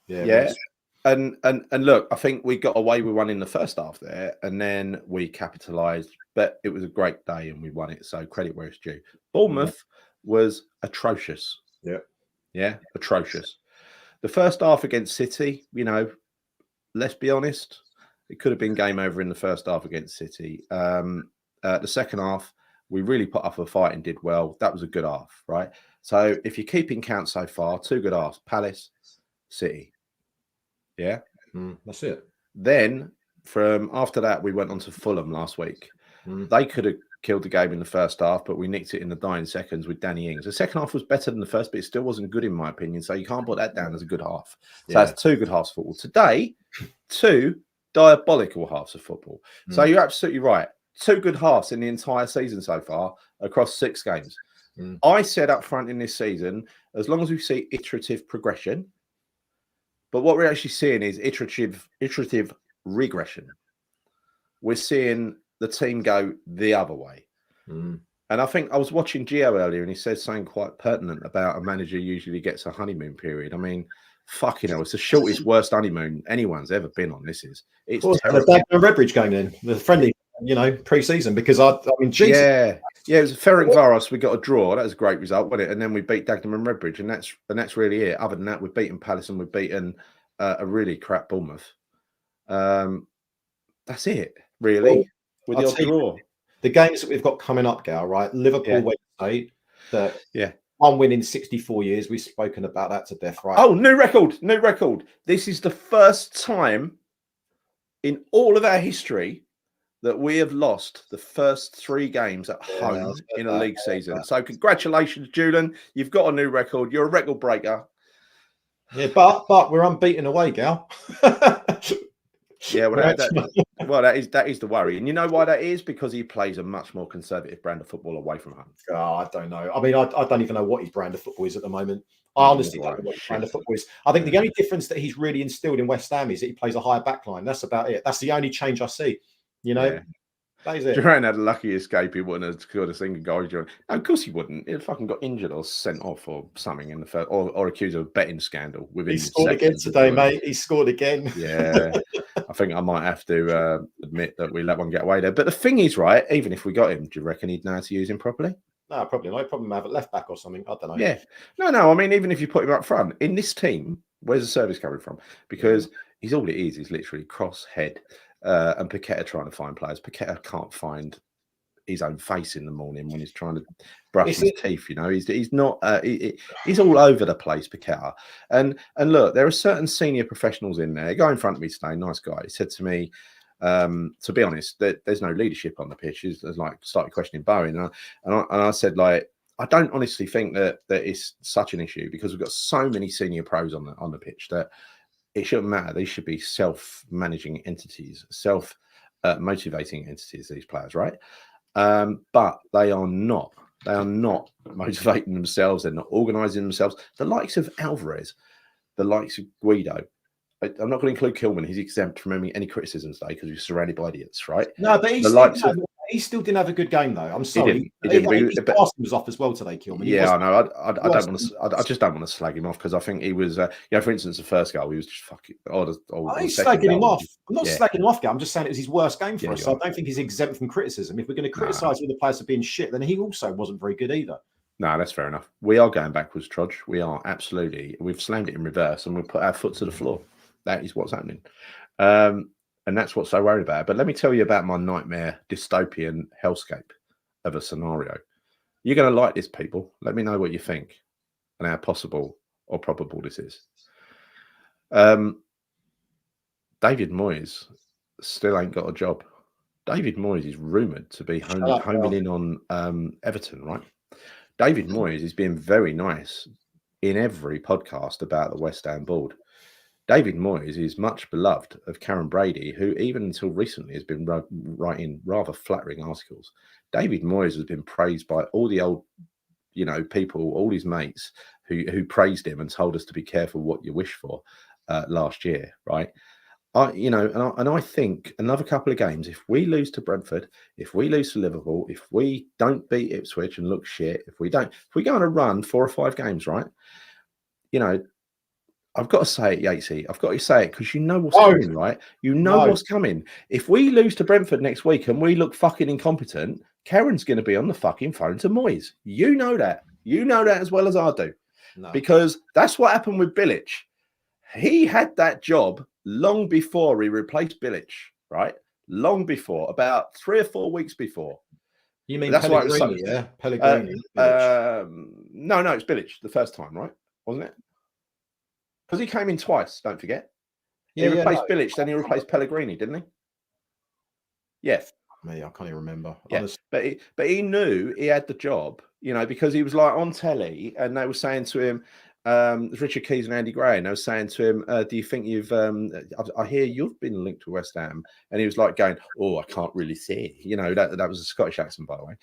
And look, I think we got away with one in the first half there, and then we capitalised. But it was a great day, and we won it. So credit where it's due. Bournemouth was atrocious. Yeah, atrocious. The first half against City, you know, let's be honest, it could have been game over in the first half against City. The second half, we really put up a fight and did well. That was a good half, right? So if you're keeping count so far, 2 good halves: Palace, City. Yeah, that's it. Then from after that, we went on to Fulham last week. They could have killed the game in the first half, but we nicked it in the dying seconds with Danny Ings. The second half was better than the first, but it still wasn't good in my opinion. So you can't put that down as a good half. So that's 2 good halves of football. Today, 2 diabolical halves of football. So you're absolutely right. 2 good halves in the entire season so far across 6 games. I said up front in this season, as long as we see iterative progression. But what we're actually seeing is iterative regression. We're seeing the team go the other way. And I think I was watching Gio earlier, and he said something quite pertinent about a manager usually gets a honeymoon period. I mean, fucking hell, it's the shortest, worst honeymoon anyone's ever been on. It's terrible. The Redbridge game then, the friendly, pre-season, because I mean, Jesus. Yeah, it was Ferencvaros. We got a draw. That was a great result, wasn't it? And then we beat Dagenham and Redbridge, and that's really it. Other than that, we've beaten Palace and we've beaten a really crap Bournemouth. That's it, really. With the draw, the games that we've got coming up, Gal, right? Liverpool, Wednesday. One win in 64 years. We've spoken about that to death, right? Oh, new record. This is the first time in all of our history that we have lost the first 3 games at home in a league season. So congratulations, Julen. You've got a new record. You're a record breaker. Yeah, but we're unbeaten away, Gal. Yeah, that is the worry. And you know why that is? Because he plays a much more conservative brand of football away from home. Oh, I don't know. I mean, I don't even know what his brand of football is at the moment. I honestly don't know what his brand of football is. I think the only difference that he's really instilled in West Ham is that he plays a higher back line. That's about it. That's the only change I see. That is it. Duran had a lucky escape. He wouldn't have scored a single goal. No, of course he wouldn't. He fucking got injured or sent off or something in the first, or accused of a betting scandal. He scored again today, mate. He scored again. Yeah, I think I might have to admit that we let one get away there. But the thing is, right, even if we got him, do you reckon he'd know how to use him properly? No, probably not. Probably have a left back or something. I don't know. Yeah. No. I mean, even if you put him up front, in this team, where's the service coming from? Because he's all it is literally cross head. And Paqueta trying to find players. Paqueta can't find his own face in the morning when he's trying to brush his teeth. He's not. He's all over the place, Paqueta. And look, there are certain senior professionals in there. A guy in front of me today, nice guy. He said to me, to be honest, that there's no leadership on the pitch. He's like started questioning Bowen, and I said, like, I don't honestly think that it's such an issue because we've got so many senior pros on the pitch that it shouldn't matter. These should be self-managing entities, self-motivating entities, these players, right? But they are not. They are not motivating themselves. They're not organising themselves. The likes of Alvarez, the likes of Guido. I'm not going to include Kilman. He's exempt from any criticism today because he's surrounded by idiots, right? No, but he still didn't have a good game though. I'm sorry. He didn't. His passing was off as well today, Kilman. Yeah, I know. I don't want to. I just don't want to slag him off because I think he was. For instance, the first goal, he was just fucking. He's slagging him off. I'm not slagging him off, guy. I'm just saying it was his worst game for us. So I don't think he's exempt from criticism. If we're going to criticise all the players for being shit, then he also wasn't very good either. No, that's fair enough. We are going backwards, Trudge. We are absolutely. We've slammed it in reverse and we've put our foot to the floor. That is what's happening. And that's what's so worried about. But let me tell you about my nightmare dystopian hellscape of a scenario. You're going to like this, people. Let me know what you think and how possible or probable this is. David Moyes still ain't got a job. David Moyes is rumoured to be homing in on Everton, right? David Moyes is being very nice in every podcast about the West Ham board. David Moyes is much beloved of Karen Brady, who even until recently has been writing rather flattering articles. David Moyes has been praised by all the old, people, all his mates who praised him and told us to be careful what you wish for last year, right? I think another couple of games, if we lose to Brentford, if we lose to Liverpool, if we don't beat Ipswich and look shit, if we go on a run 4 or 5 games, right? I've got to say it, Yatesy. I've got to say it because you know what's coming, right? You know what's coming. If we lose to Brentford next week and we look fucking incompetent, Karen's going to be on the fucking phone to Moyes. You know that. You know that as well as I do. No. Because that's what happened with Bilic. He had that job long before he replaced Bilic, right? Long before, about 3 or 4 weeks before. You mean that's Pellegrini, yeah? Pellegrini. No, it's Bilic the first time, right? Wasn't it? Because he came in twice, don't forget. He replaced Bilic, then he replaced Pellegrini, didn't he? Yeah. Me, I can't even remember. Yeah. But he knew he had the job, because he was like on telly and they were saying to him, Richard Keys and Andy Gray, and they were saying to him, do you think you've I hear you've been linked to West Ham? And he was like going, oh, I can't really see. That was a Scottish accent, by the way.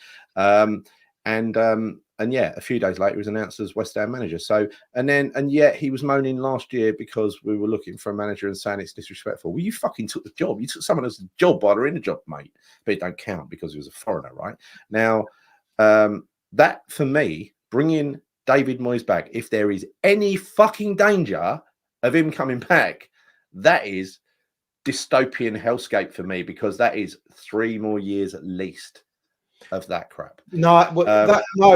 And yeah, a few days later, he was announced as West Ham manager. So, and yet he was moaning last year because we were looking for a manager and saying it's disrespectful. Well, you fucking took the job. You took someone else's job while they're in the job, mate. But it don't count because he was a foreigner, right? Now, that for me, bringing David Moyes back, if there is any fucking danger of him coming back, that is dystopian hellscape for me because that is 3 more years at least of that crap. No,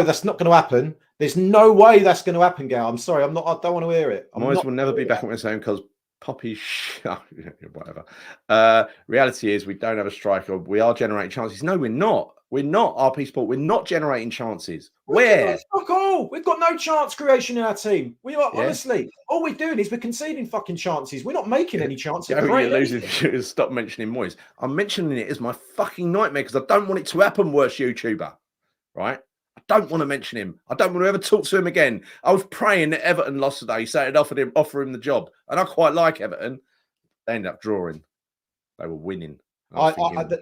that's not going to happen. There's no way that's going to happen, Gal. I'm sorry. I don't want to hear it. Moyes will never be back at West Ham because Poppy, whatever. Reality is we don't have a striker. We are generating chances. No, we're not. We're not RP Sport. We're not generating chances. Where? Fuck all. We've got no chance creation in our team. We are honestly all we're doing is we're conceding fucking chances. We're not making any chances. You're losing. Stop mentioning Moyes. I'm mentioning it as my fucking nightmare because I don't want it to happen. Worst YouTuber, right? I don't want to mention him. I don't want to ever talk to him again. I was praying that Everton lost today, so it offer him the job, and I quite like Everton. They ended up drawing. They were winning.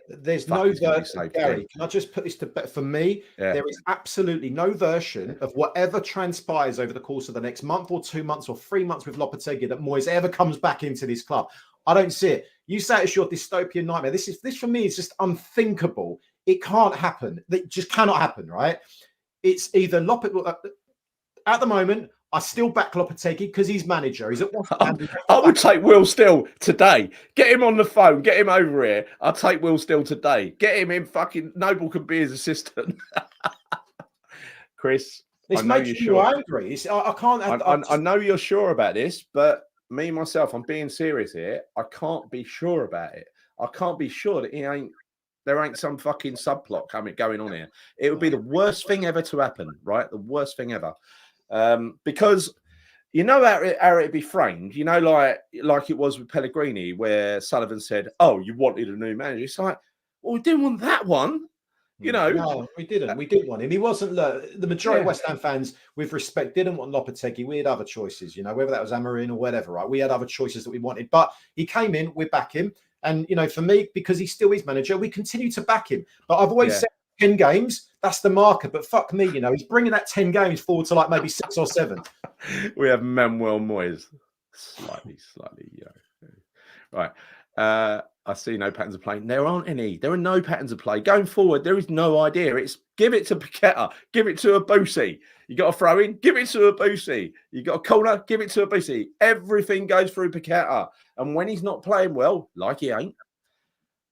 There's no version. Gary, can I just put this to bed? For me, there is absolutely no version of whatever transpires over the course of the next month or 2 months or 3 months with Lopetegui that Moyes ever comes back into this club. I don't see it. You say it's your dystopian nightmare. This for me is just unthinkable. It can't happen. It just cannot happen, right? It's either Lopetegui. At the moment, I still back Lopetegui because he's manager. He's at I would take Will Still today. Get him on the phone. Get him over here. I'll take Will Still today. Get him in. Fucking Noble can be his assistant. Chris, this makes you angry. I can't. I know you're sure about this, but me myself, I'm being serious here. I can't be sure about it. I can't be sure that there ain't some fucking subplot going on here. It would be the worst thing ever to happen, right? The worst thing ever. Because how it'd be framed, like it was with Pellegrini, where Sullivan said, "Oh, you wanted a new manager." It's like, well, we didn't want that one, No, we didn't. We didn't want him. He wasn't. The majority of West Ham fans, with respect, didn't want Lopetegui. We had other choices, whether that was Amarin or whatever, right? We had other choices that we wanted, but he came in. We back him, and for me, because he still is manager, we continue to back him. But I've always said 10 games. That's the marker, but fuck me, he's bringing that 10 games forward to like maybe 6 or 7. We have Manuel Moyes, slightly, right. I see no patterns of play. There aren't any. There are no patterns of play. Going forward, there is no idea. It's give it to Paqueta, give it to Abusi. You got a throw in, give it to Abusi. You got a corner, give it to Abusi. Everything goes through Paqueta. And when he's not playing well, like he ain't,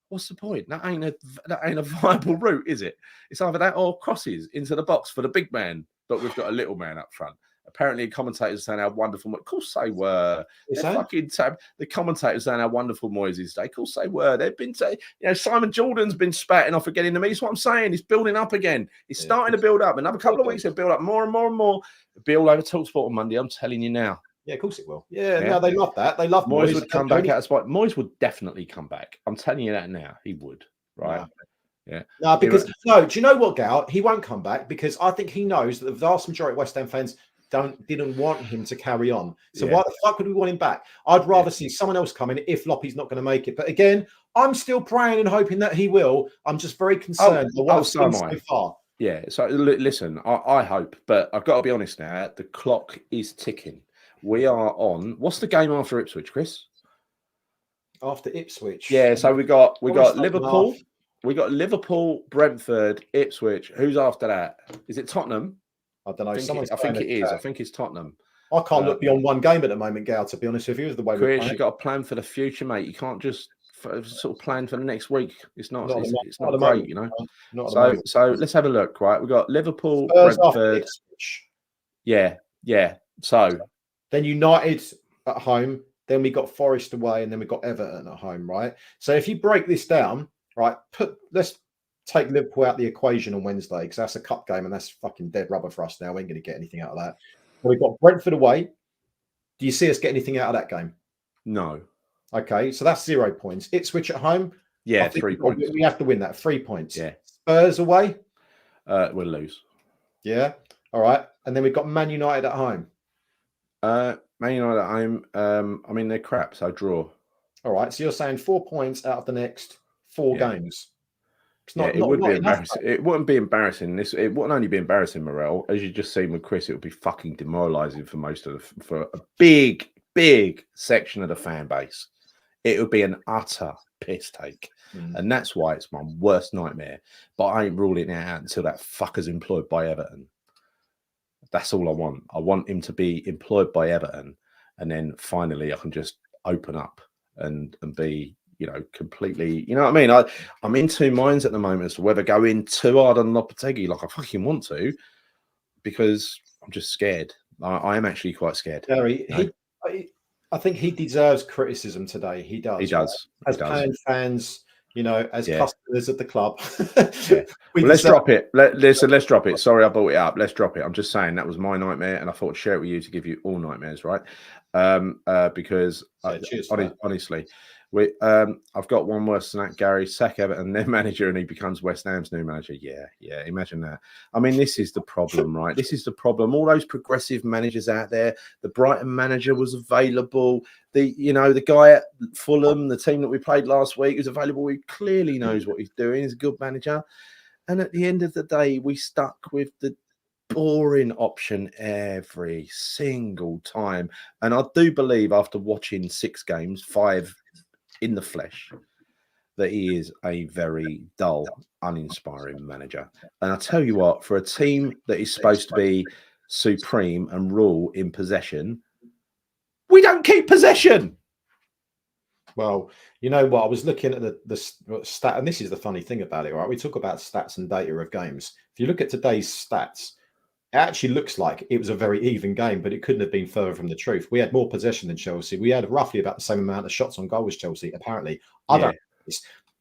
what's the point? That ain't a viable route, is it? It's either that or crosses into the box for the big man, but we've got a little man up front. Apparently, commentators saying how wonderful. Of course, they were. The commentators saying how wonderful Moyes is today. Of course, they were. They've been saying, Simon Jordan's been spatting off again in the media. That's what I'm saying. He's building up again. He's starting to build up. Another couple of weeks, he'll build up more and more and more. It'll be all over TalkSport on Monday. I'm telling you now. Yeah, of course it will. Yeah. No, they love that. They love Moyes would come back out of spot. Moyes would definitely come back. I'm telling you that now. He would. Right. No. Yeah. No, because do you know what, Gal? He won't come back because I think he knows that the vast majority of West Ham fans didn't want him to carry on. So why the fuck would we want him back? I'd rather see someone else come in if Loppy's not going to make it. But again, I'm still praying and hoping that he will. I'm just very concerned. So far. Yeah. So listen, I hope, but I've got to be honest now. The clock is ticking. We are on. What's the game after Ipswich, Chris? After Ipswich. Yeah. So we got Liverpool. We got Liverpool, Brentford, Ipswich. Who's after that? Is it Tottenham? I don't know. I think it is. I think it's Tottenham. I can't look beyond one game at the moment, Gal, to be honest with you. The way Chris, you've got to plan for the future, mate. You can't just sort of plan for the next week. It's not great, you know. So let's have a look, right? We've got Liverpool, Brentford. Yeah. So then United at home, then we got Forest away, and then we got Everton at home, right? So if you break this down, right, let's take Liverpool out the equation on Wednesday because that's a cup game and that's fucking dead rubber for us now. We ain't going to get anything out of that. But we've got Brentford away. Do you see us get anything out of that game? No. Okay, so that's 0 points. Ipswich at home. Yeah, 3 points. We have to win that. 3 points. Yeah. Spurs away. We'll lose. Yeah. All right. And then we've got Man United at home. Man United at home. I mean, they're crap, so draw. All right. So you're saying 4 points out of the next 4 games. It would be embarrassing. It wouldn't be embarrassing. It wouldn't only be embarrassing, Morel. As you just seen with Chris, it would be fucking demoralising for a big section of the fan base. It would be an utter piss take, and that's why it's my worst nightmare. But I ain't ruling it out until that fucker's employed by Everton. That's all I want. I want him to be employed by Everton, and then finally I can just open up and be, completely, you know what I mean? I'm in two minds at the moment as to whether go in too hard on Lopetegui like I fucking want to, because I'm just scared. I am actually quite scared. Gary, I think he deserves criticism today. He does. He does. As fans, as customers of the club. Well, let's drop it. Let's drop it. Sorry, I brought it up. Let's drop it. I'm just saying that was my nightmare, and I thought I'd share it with you to give you all nightmares, right? Because honestly, I've got one worse than that. Gary, sack Everton, their manager, and he becomes West Ham's new manager. Yeah. Imagine that. I mean, this is the problem, right? This is the problem. All those progressive managers out there. The Brighton manager was available. The guy at Fulham, the team that we played last week, was available. He clearly knows what he's doing. He's a good manager. And at the end of the day, we stuck with the boring option every single time. And I do believe after watching 6 games, 5 in the flesh, that he is a very dull, uninspiring manager. And I tell you what, for a team that is supposed to be supreme and rule in possession, we don't keep possession. Well, you know what? I was looking at the stat, and this is the funny thing about it, right? We talk about stats and data of games. If you look at today's stats, it actually looks like it was a very even game, but it couldn't have been further from the truth. We had more possession than Chelsea. We had roughly about the same amount of shots on goal as Chelsea, apparently. I don't know,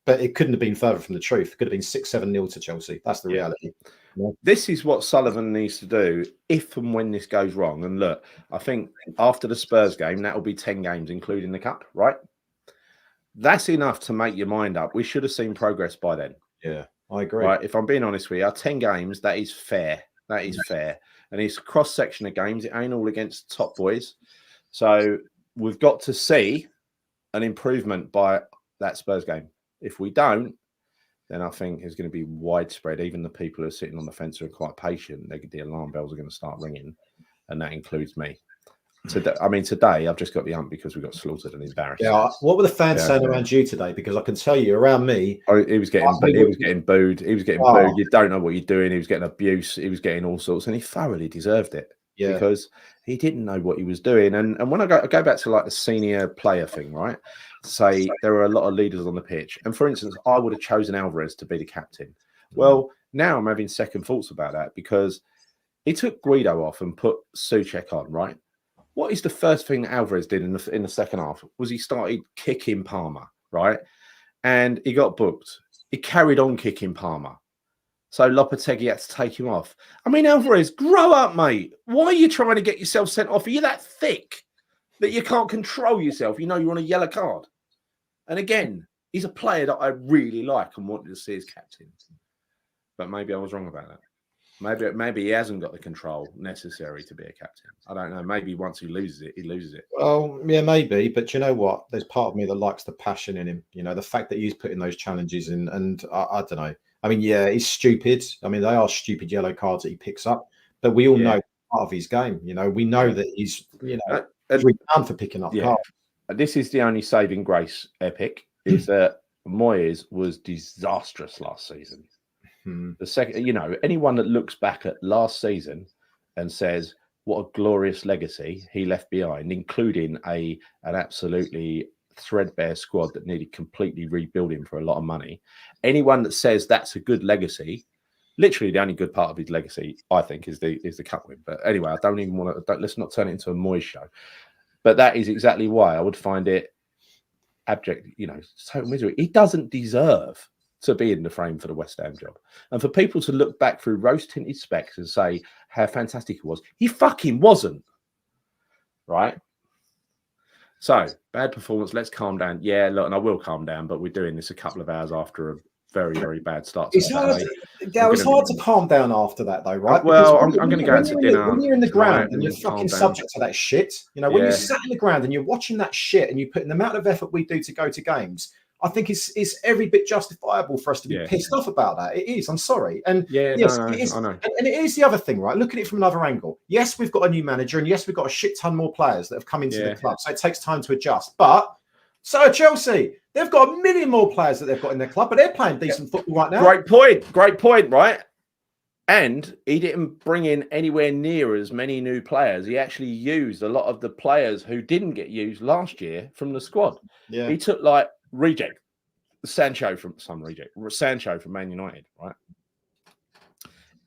but it couldn't have been further from the truth. It could have been 6-7-0 to Chelsea. That's the reality. Yeah. This is what Sullivan needs to do if and when this goes wrong. And look, I think after the Spurs game, that will be 10 games, including the Cup, right? That's enough to make your mind up. We should have seen progress by then. Yeah, I agree. Right? If I'm being honest with you, 10 games, that is fair. That is fair. And it's a cross-section of games. It ain't all against top boys. So we've got to see an improvement by that Spurs game. If we don't, then I think it's going to be widespread. Even the people who are sitting on the fence are quite patient. The alarm bells are going to start ringing, and that includes me. Today I've just got the ump because we got slaughtered and embarrassed. Yeah. What were the fans saying around you today? Because I can tell you, around me, he was getting booed. He was getting booed. You don't know what you're doing. He was getting abuse. He was getting all sorts, and he thoroughly deserved it because he didn't know what he was doing. And when I go back to like the senior player thing, right? Say there were a lot of leaders on the pitch, and for instance, I would have chosen Alvarez to be the captain. Well, now I'm having second thoughts about that because he took Guido off and put Souček on, right? What is the first thing Alvarez did in the second half? Was he started kicking Palmer, right? And he got booked. He carried on kicking Palmer. So Lopetegui had to take him off. I mean, Alvarez, grow up, mate. Why are you trying to get yourself sent off? Are you that thick that you can't control yourself? You know you're on a yellow card. And again, he's a player that I really like and wanted to see as captain. But maybe I was wrong about that. Maybe he hasn't got the control necessary to be a captain. I don't know. Maybe once he loses it, he loses it. Well, yeah, maybe. But you know what? There's part of me that likes the passion in him. You know, the fact that he's putting those challenges in. And I don't know. I mean, yeah, he's stupid. I mean, they are stupid yellow cards that he picks up. But we all know part of his game. You know, we know that he's, renowned for picking up cards. This is the only saving grace, Epic, is that Moyes was disastrous last season. The second, anyone that looks back at last season and says what a glorious legacy he left behind, including an absolutely threadbare squad that needed completely rebuilding for a lot of money. Anyone that says that's a good legacy, literally the only good part of his legacy, I think, is the cup win. But anyway, I don't even want to. Let's not turn it into a Moyes show. But that is exactly why I would find it abject. Total misery. He doesn't deserve to be in the frame for the West Ham job. And for people to look back through rose-tinted specs and say how fantastic he was, he fucking wasn't. Right? So, bad performance. Let's calm down. Yeah, look, and I will calm down, but we're doing this a couple of hours after a very, very bad start. It's hard to calm down after that, though, right? Well, I'm going to go out to dinner. When you're in the ground and you're fucking subject to that shit, when you're sat in the ground and you're watching that shit and you put in the amount of effort we do to go to games, I think it's every bit justifiable for us to be pissed off about that. It is. I'm sorry. And it is. I know. And it is the other thing, right? Look at it from another angle. Yes, we've got a new manager, and yes, we've got a shit ton more players that have come into the club. So it takes time to adjust. But so are Chelsea. They've got a million more players that they've got in their club, but they're playing decent football right now. Great point, right? And he didn't bring in anywhere near as many new players. He actually used a lot of the players who didn't get used last year from the squad. Yeah. He took Sancho from Man United, right?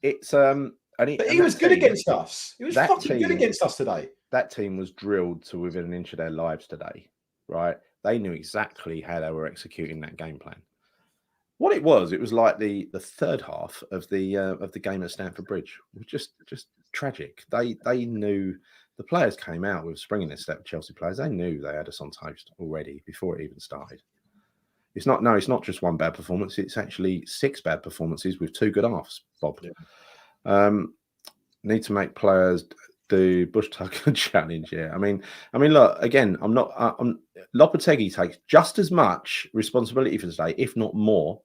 It's but he was good against us. He was fucking good against us today. That team was drilled to within an inch of their lives today, right? They knew exactly how they were executing that game plan. What it was like the third half of the game at Stamford Bridge was just tragic. They knew. The players came out with spring in their step. Chelsea players, they knew they had us on toast already before it even started. It's not just one bad performance. It's actually 6 bad performances with 2 good halves, Bob. Yeah. Need to make players do Bush Tucker challenge. Yeah. I mean, look, again, Lopetegui takes just as much responsibility for today, if not more,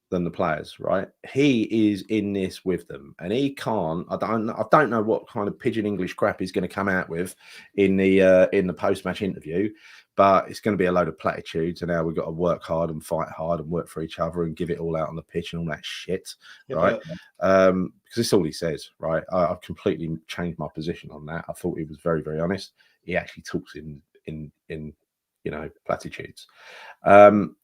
than the players, right? He is in this with them, and he can't. I don't know what kind of pigeon English crap he's going to come out with in the post-match interview, but it's going to be a load of platitudes and how we've got to work hard and fight hard and work for each other and give it all out on the pitch and all that shit, right? Because it's all he says, right? I've completely changed my position on that. I thought he was very, very honest. He actually talks in platitudes.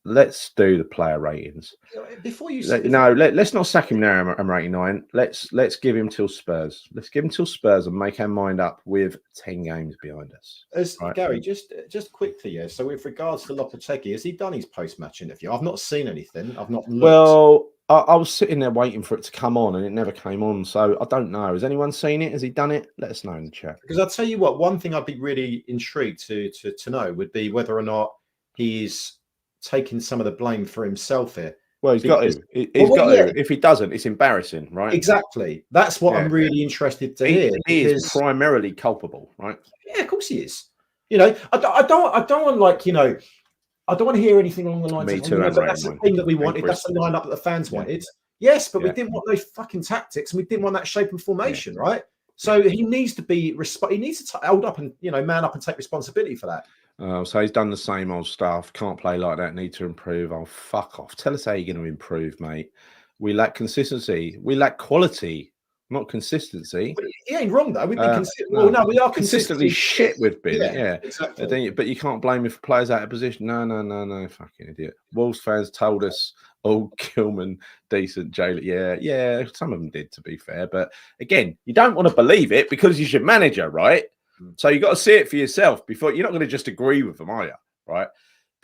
Let's do the player ratings. Before you let's not sack him now. I'm rating 9. Let's give him till Spurs. Let's give him till Spurs and make our mind up with 10 games behind us. Right? Gary, just quickly, so with regards to Lopetegui, has he done his post-match interview? I've not seen anything. I've not looked. Well, I was sitting there waiting for it to come on and it never came on. So I don't know. Has anyone seen it? Has he done it? Let us know in the chat. Because I'll tell you what, one thing I'd be really intrigued to know would be whether or not he's taking some of the blame for himself here. Well, he's got to. He's got to. If he doesn't, it's embarrassing, right? Exactly. That's what I'm really interested to hear. He is primarily culpable, right? Yeah, of course he is. I don't want I don't want to hear anything along the lines of, that's the thing that we wanted. That's the lineup that the fans wanted. Yes, but we didn't want those fucking tactics and we didn't want that shape and formation, right? So he needs to be he needs to hold up and man up and take responsibility for that. So he's done the same old stuff. Can't play like that. Need to improve. Oh, fuck off. Tell us how you're going to improve, mate. We lack consistency. We lack quality, not consistency. But he ain't wrong though. We've been no, we are consistently shit. We've been, yeah, exactly. But you can't blame him for players out of position. No, fucking idiot. Wolves fans told us, oh, Kilman, decent jailer. Yeah, some of them did, to be fair. But again, you don't want to believe it because he's your manager, right? So you got to see it for yourself before. You're not going to just agree with them, are you? Right?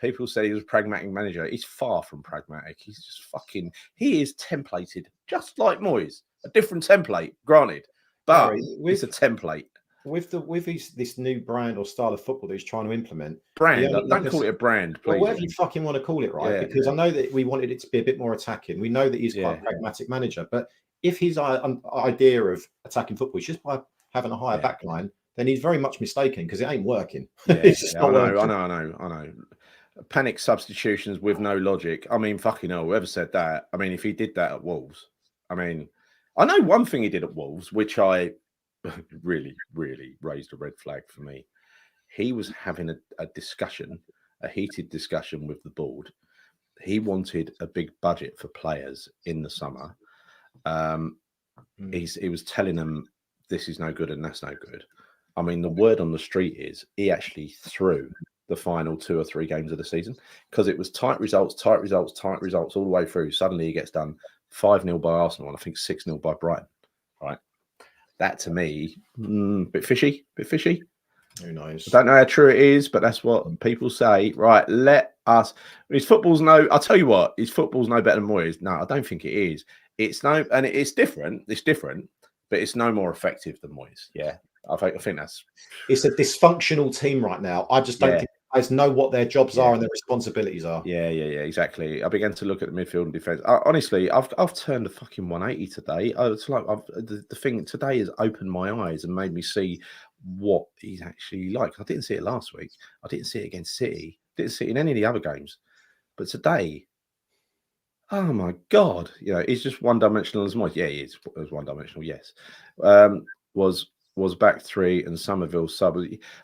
People say he was a pragmatic manager. He's far from pragmatic. He's just fucking. He is templated, just like Moyes. A different template, granted, but it's a template. With this new brand or style of football that he's trying to implement. Brand. Don't call it a brand, please. Well, whatever you fucking want to call it, right? Because I know that we wanted it to be a bit more attacking. We know that he's quite a pragmatic manager, but if his idea of attacking football is just by having a higher back line, then he's very much mistaken because it ain't working. I know. Panic substitutions with no logic. I mean, fucking hell, whoever said that? I mean, if he did that at Wolves, I mean, I know one thing he did at Wolves, which I really, really raised a red flag for me. He was having a discussion, a heated discussion with the board. He wanted a big budget for players in the summer. He was telling them this is no good and that's no good. I mean, the word on the street is he actually threw the final 2 or 3 games of the season because it was tight results all the way through. Suddenly he gets done 5-0 by Arsenal and I think 6-0 by Brighton. Right. That to me, bit fishy. Who knows? I don't know how true it is, but that's what people say. Right, let us. His football's I'll tell you what. His football's no better than Moyes. No, I don't think it is. It's different. It's different, but it's no more effective than Moyes. Yeah, I think that's. It's a dysfunctional team right now. I just don't think guys know what their jobs are and their responsibilities are. Yeah, exactly. I began to look at the midfield and defense. Honestly, I've turned a fucking 180 today. It's like the thing today has opened my eyes and made me see what he's actually like. I didn't see it last week. I didn't see it against City. Didn't see it in any of the other games. But today, oh my God, he's just one-dimensional as much. Yeah, he is one-dimensional. Yes, was back 3 and Somerville sub.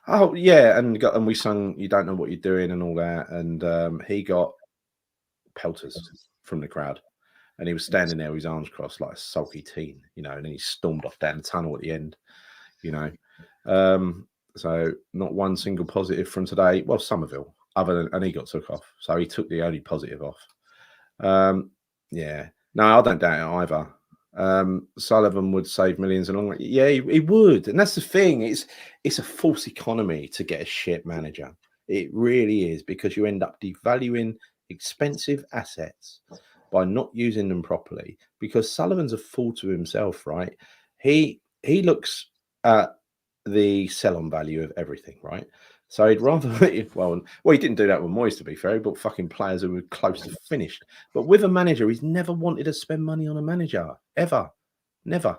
Oh yeah, and we sung "You Don't Know What You're Doing" and all that, and he got pelters from the crowd, and he was standing there with his arms crossed like a sulky teen, and then he stormed off down the tunnel at the end, So not one single positive from today. Well, Somerville, and he got took off, so he took the only positive off. No, I don't doubt it either. Sullivan would save millions and all. Yeah, he would, and that's the thing. It's a false economy to get a shit manager. It really is, because you end up devaluing expensive assets by not using them properly. Because Sullivan's a fool to himself, right? He looks at the sell-on value of everything, right? So he'd rather, well, he didn't do that with Moyes, to be fair. He bought fucking players who were close to finished. But with a manager, he's never wanted to spend money on a manager, ever. Never.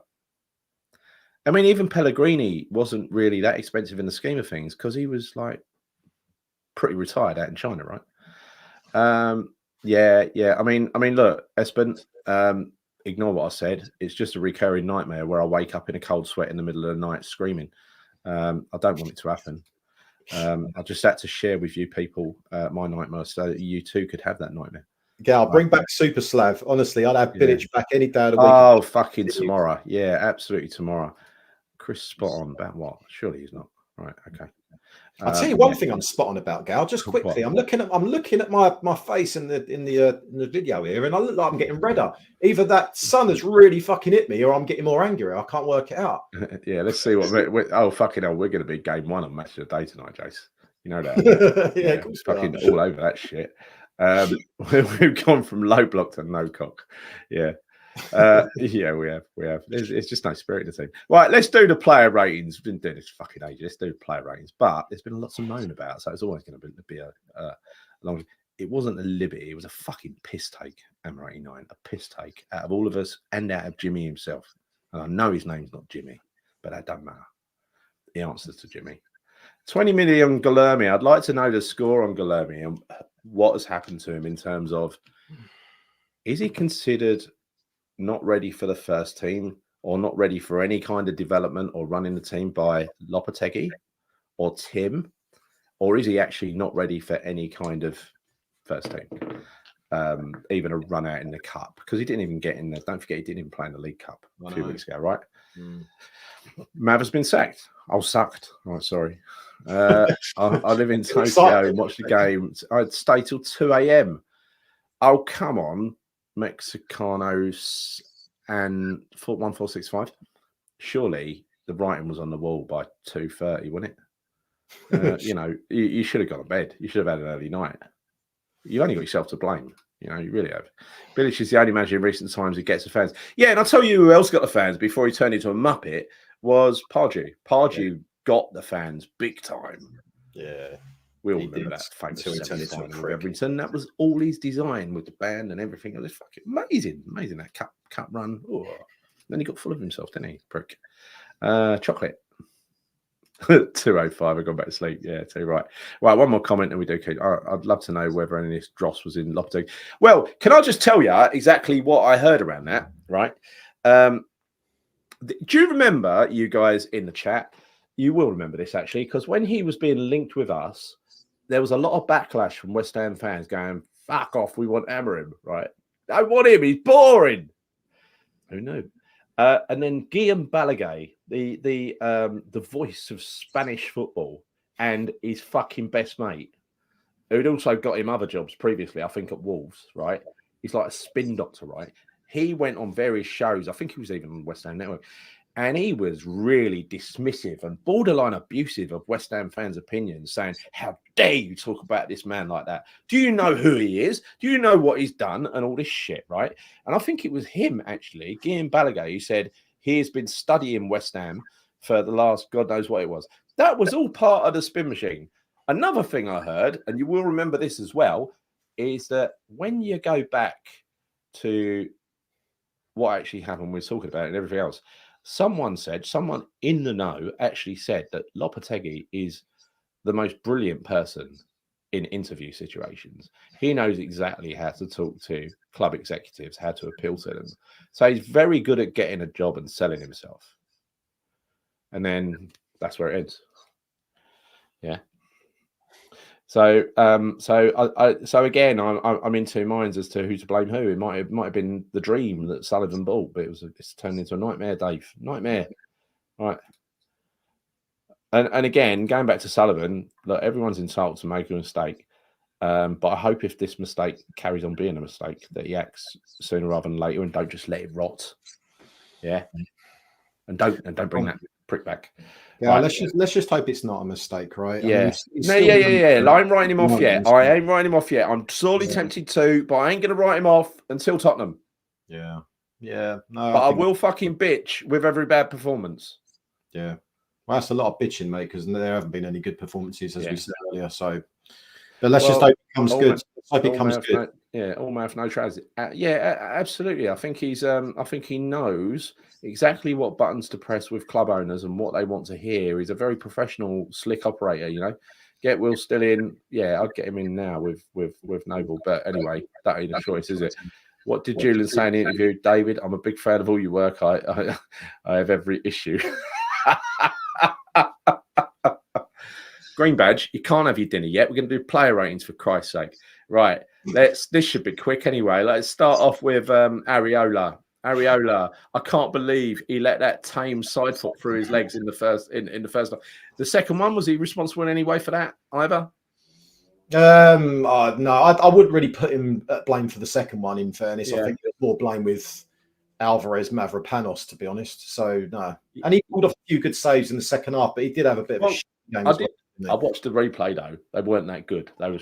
I mean, even Pellegrini wasn't really that expensive in the scheme of things because he was like pretty retired out in China, right? Yeah. I mean, look, Espen, ignore what I said. It's just a recurring nightmare where I wake up in a cold sweat in the middle of the night screaming. I don't want it to happen. I just had to share with you people my nightmare so that you too could have that nightmare. Yeah, I'll bring back Super Slav. Honestly, I'd have Bilic back any day of the week. Oh, fucking tomorrow. Yeah, absolutely tomorrow. Chris spot on about what? Surely he's not. Right, okay. I'll tell you one thing I'm spot on about, Gal. Just quickly, I'm looking at my face in the video here, and I look like I'm getting redder. Either that sun has really fucking hit me, or I'm getting more angry. I can't work it out. Yeah, let's see what. Oh fucking hell, we're going to be game 1 on Match of the Day tonight, Jace. You know that? Yeah, fucking all over that shit. We've gone from low block to no cock. Yeah. Yeah, we have. It's just no spirit in the team. Right, let's do the player ratings. We've been doing this fucking age. Let's do player ratings. But there's been lots of moan about, so it's always going to be a long. It wasn't a liberty. It was a fucking piss take. Hammer 89, a piss take out of all of us and out of Jimmy himself. And I know his name's not Jimmy, but that doesn't matter. The answer's to Jimmy. 20 million on Guilherme. I'd like to know the score on Guilherme and what has happened to him in terms of, is he considered not ready for the first team, or not ready for any kind of development or running the team by Lopetegui or Tim, or is he actually not ready for any kind of first team? Even a run out in the cup, because he didn't even get in there. Don't forget, he didn't even play in the League Cup a few weeks ago, right? Mav has been sacked. I was sucked. Oh, sorry. I live in Tokyo and watch the game. I'd stay till 2 a.m. Oh, come on, Mexicanos and 1465. Surely the writing was on the wall by 2:30, wasn't it? You should have gone to bed. You should have had an early night. You only got yourself to blame. You really have. Bilic is the only manager in recent times who gets the fans. Yeah, and I'll tell you who else got the fans before he turned into a muppet was Pardew. Pardew got the fans big time. Yeah. We all remember that famous semi-final with Everton. That was all his design with the band and everything. It was fucking amazing. Amazing, that cup run. Oh. Then he got full of himself, didn't he, prick? Chocolate. 2:05. I've gone back to sleep. Yeah, too right. Right, one more comment and we do. I'd love to know whether any of this dross was in Lopetegui. Well, can I just tell you exactly what I heard around that? Right. Do you remember, you guys in the chat? You will remember this actually, because when he was being linked with us, there was a lot of backlash from West Ham fans going, "Fuck off! We want Amorim." Right? I want him. He's boring. Who knew? And then Guillaume Balaguer, the voice of Spanish football, and his fucking best mate, who'd also got him other jobs previously, I think at Wolves, right? He's like a spin doctor, right? He went on various shows. I think he was even on West Ham Network. And he was really dismissive and borderline abusive of West Ham fans' opinions, saying, "How dare you talk about this man like that? Do you know who he is? Do you know what he's done?" And all this shit, right? And I think it was him, actually, Guillaume Balaguer, who said he has been studying West Ham for the last God knows what it was. That was all part of the spin machine. Another thing I heard, and you will remember this as well, is that when you go back to what actually happened, we're talking about it and everything else, someone in the know actually said that Lopetegui is the most brilliant person in interview situations. He knows exactly how to talk to club executives, how to appeal to them. So he's very good at getting a job and selling himself. And then that's where it ends. Yeah. So again, I'm in two minds as to who to blame who. It might have been the dream that Sullivan bought, but it's turned into a nightmare, Dave. Nightmare. Right. And again, going back to Sullivan, look, everyone's entitled to make a mistake. But I hope if this mistake carries on being a mistake, that he acts sooner rather than later and don't just let it rot. Yeah. And don't bring that prick back. Yeah, right. let's just hope it's not a mistake, right? Yeah. I ain't writing him off yet. I ain't writing him off yet. I'm sorely tempted to, but I ain't going to write him off until Tottenham. Yeah. Yeah. No, but I will fucking bitch with every bad performance. Yeah. Well, that's a lot of bitching, mate, because there haven't been any good performances, as we said earlier. So, but let's just hope it comes good. Hope it comes good. All mouth, no trousers. Absolutely. I think he knows exactly what buttons to press with club owners and what they want to hear. He's a very professional, slick operator. Get Will still in. Yeah, I'd get him in now with Noble. But anyway, that ain't a choice, is it? What did Julen say in the interview? David, I'm a big fan of all your work. I have every issue. Green Badge, you can't have your dinner yet. We're going to do player ratings for Christ's sake. Right. This should be quick anyway. Let's start off with Areola. Areola, I can't believe he let that tame side foot through his legs in the first in the first. The second one, was he responsible in any way for that either? No, I wouldn't really put him at blame for the second one, in fairness. I think there's more blame with Alvarez Mavropanos, to be honest. So no. And he pulled off a few good saves in the second half, but he did have a bit of a shit game as well. I watched the replay though; they weren't that good. They were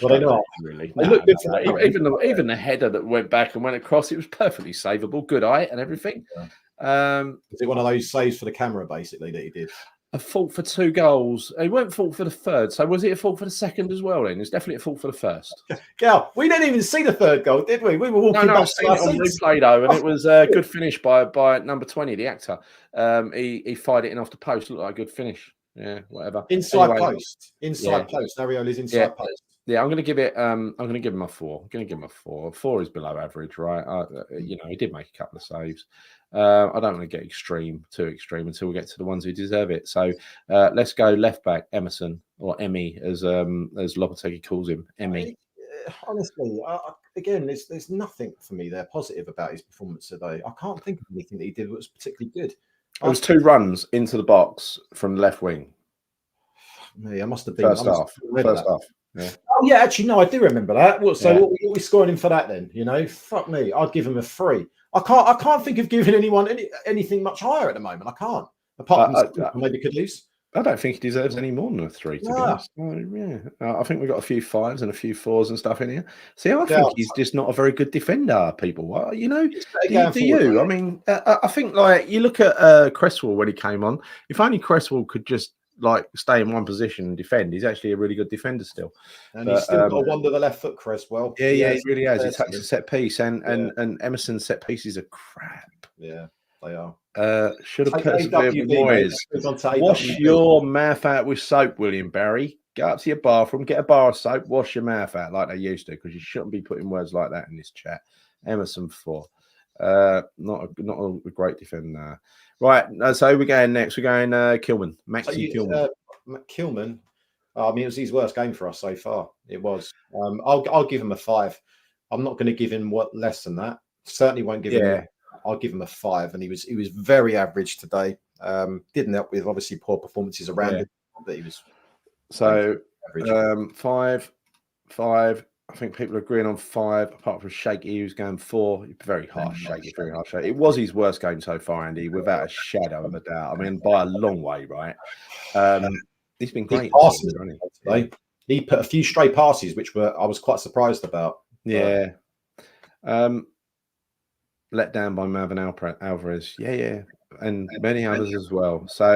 really. They looked good. Even the header that went back and went across, it was perfectly savable, good eye and everything. Yeah. Was it one of those saves for the camera, basically, that he did? A fault for 2 goals. He weren't fault for the third. So was it a fault for the second as well? Then it was definitely a fault for the first. Gal, we didn't even see the third goal, did we? We were walking back. I seen it on replay though, and it was a good finish by number 20, the actor. He fired it in off the post. Looked like a good finish. Yeah, whatever. Inside post. Areola's inside post. Yeah, I'm going to give it. I'm going to give him a 4. I'm going to give him a 4. 4 is below average, right? You know, he did make a couple of saves. I don't want to get too extreme until we get to the ones who deserve it. So let's go left back, Emerson, or Emmy, as Lopetegui calls him, Emmy. Honestly, again, there's nothing for me there positive about his performance today. I can't think of anything that he did that was particularly good. It was 2 runs into the box from the left wing. Me, I must have been first half. Yeah. Oh yeah, actually, no, I do remember that. What are we scoring him for that then? You know, fuck me, I'd give him a 3. I can't think of giving anyone anything much higher at the moment. I can't. Apart from maybe could lose. I don't think he deserves any more than a 3, to be honest. Yeah, I think we've got a few 5s and a few 4s and stuff in here. See, I think he's just not a very good defender, people. Well, you know, do you? I mean, I think, like, you look at Cresswell when he came on. If only Cresswell could just, like, stay in one position and defend. He's actually a really good defender still. And he's still got a wonder the left foot, Cresswell. Yeah, he really has. He takes a set piece, and Emerson's set pieces are crap. Yeah, they are. Should have persevered with Moyes. Wash your mouth out with soap, William Barry. Go up to your bathroom, get a bar of soap, wash your mouth out like they used to, because you shouldn't be putting words like that in this chat. Emerson 4. Not a great defender. Right, so we're going next. We're going Kilman. Maxi Kilman. Kilman. I mean, it was his worst game for us so far. It was. I'll give him a 5. I'm not going to give him less than that. Certainly won't give him. I'll give him a 5, and he was very average today. Didn't help with obviously poor performances around him, but he was average. 5. I think people are agreeing on 5. Apart from Shaky, who's going 4. Very harsh, Shaky. Very harsh. It was his worst game so far, Andy, without a shadow of a doubt. I mean, by a long way, right? He's been great. He put a few stray passes, which I was quite surprised about. Yeah. Let down by Marvin Alvarez. Yeah. And many others as well. So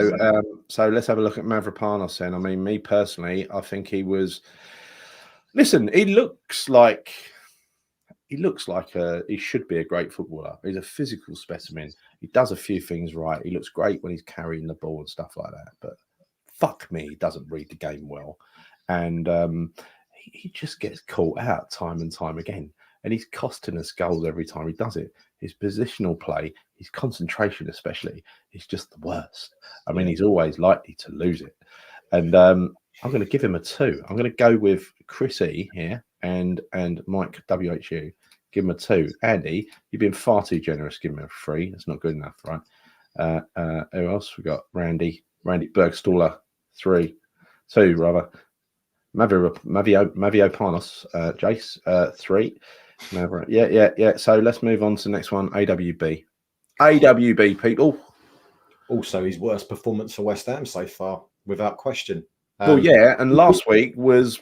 let's have a look at Mavropanos then. I mean, me personally, I think he was. Listen, he looks like he should be a great footballer. He's a physical specimen. He does a few things right. He looks great when he's carrying the ball and stuff like that. But fuck me, he doesn't read the game well, and he just gets caught out time and time again. And he's costing us goals every time he does it. His positional play, his concentration especially, is just the worst. I mean, he's always likely to lose it. And I'm going to give him a 2. I'm going to go with Chris E here and Mike WHU. Give him a 2. Andy, you've been far too generous. Give him a 3. That's not good enough, right? Who else? We got Randy Bergstaller, 3. 2 rather. Mavropanos, Jace, 3. Yeah. So let's move on to the next one. AWB, people. Also, his worst performance for West Ham so far, without question. Well, yeah, and last week was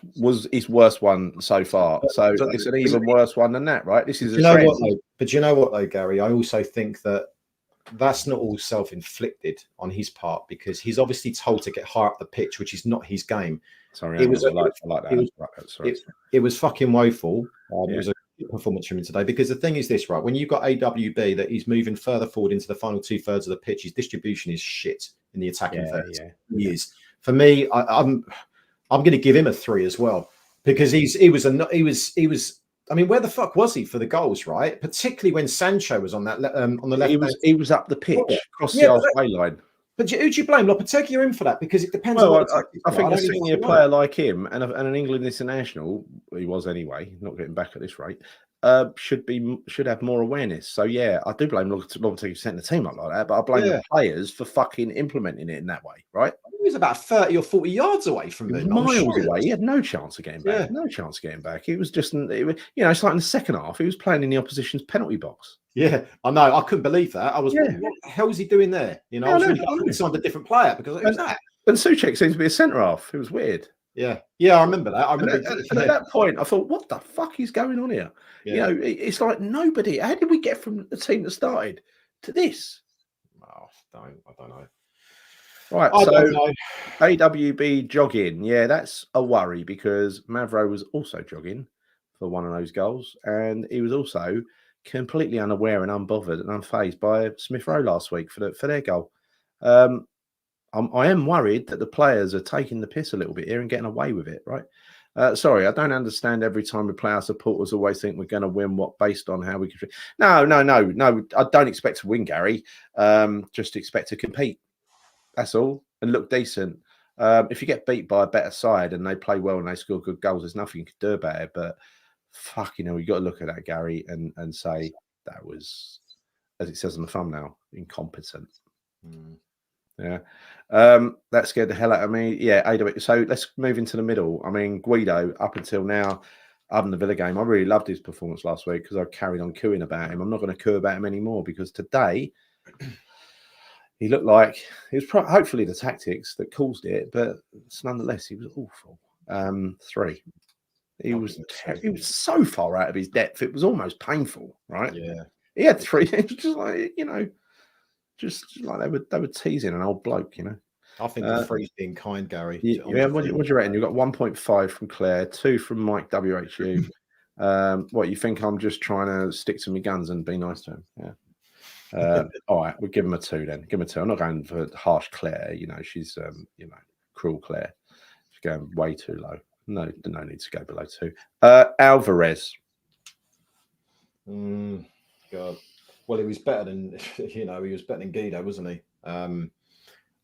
his worst one so far. So it's an even worse one than that, right? This is But you know what, though, Gary? I also think that's not all self-inflicted on his part, because he's obviously told to get higher up the pitch, which is not his game. Sorry, it was like that. It was fucking woeful. It was a good performance from him today, because the thing is this, right? When you've got AWB that he's moving further forward into the final 2/3 of the pitch, his distribution is shit in the attacking third. He is. For me, I'm going to give him a 3 as well, because he was. I mean, where the fuck was he for the goals, right? Particularly when Sancho was on that on the left. He was up the pitch, across the halfway line. But who do you blame? Lopetegui in for that, because it depends. Well, I think a senior player like him and an England international, he was anyway, not getting back at this rate, should have more awareness. So yeah, I do blame Lopetegui setting the team up like that, but I blame the players for fucking implementing it in that way, right? He was about 30 or 40 yards away from them. Miles away. He had no chance of getting back. Yeah. No chance of getting back. It was just, it's like in the second half, he was playing in the opposition's penalty box. Yeah, I know. I couldn't believe that. I was, what the hell is he doing there? You know, I was really signed a different player, because who's that? And Souček seems to be a centre half. It was weird. Yeah, I remember that. And at that point, I thought, what the fuck is going on here? Yeah. You know, it's like nobody. How did we get from the team that started to this? Oh, I don't know. Right, so AWB jogging. Yeah, that's a worry, because Mavro was also jogging for one of those goals, and he was also completely unaware and unbothered and unfazed by Smith Rowe last week for their goal. I am worried that the players are taking the piss a little bit here and getting away with it, right? Sorry, I don't understand. Every time we play, our supporters always think we're going to win. What based on how we can? No. I don't expect to win, Gary. Just expect to compete. That's all, and look decent. If you get beat by a better side and they play well and they score good goals, there's nothing you can do about it. But fucking hell, you got to look at that, Gary, and say that was, as it says on the thumbnail, incompetent. Yeah. That scared the hell out of me. Yeah, AW. So let's move into the middle. I mean, Guido, up until now, other than the Villa game, I really loved his performance last week because I carried on cooing about him. I'm not going to coo about him anymore because today he looked like it was hopefully the tactics that caused it, but nonetheless, he was awful. 3. He was so far out of his depth. It was almost painful, right? Yeah. He had 3. It was just like, just like they were teasing an old bloke, I think the 3's being kind, Gary. Yeah, what do you reckon? You've got 1.5 from Claire, 2 from Mike WHU. What, you think I'm just trying to stick to my guns and be nice to him? Yeah. All right, we'll give him a 2 then. Give him a 2. I'm not going for harsh Claire. She's cruel Claire. She's going way too low. No need to go below 2. Alvarez. God. Well, he was better than he was better than Guido, wasn't he?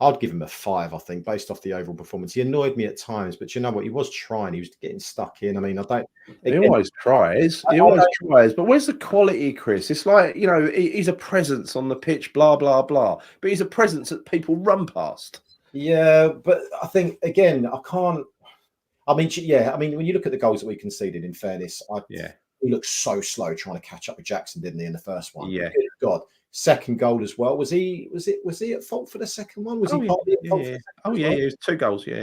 I'd give him a 5, I think, based off the overall performance. He annoyed me at times, but you know what? He was trying. He was getting stuck in. I mean, he always tries. He always tries. But where's the quality, Chris? It's like, he's a presence on the pitch, blah, blah, blah. But he's a presence that people run past. Yeah, but I think, again, I can't. I mean, when you look at the goals that we conceded, in fairness, he looked so slow trying to catch up with Jackson, didn't he, in the first one? Yeah. Good God. Second goal as well. Was he at fault for the second one? Was he partly at fault for the second one? It was 2 goals. Yeah.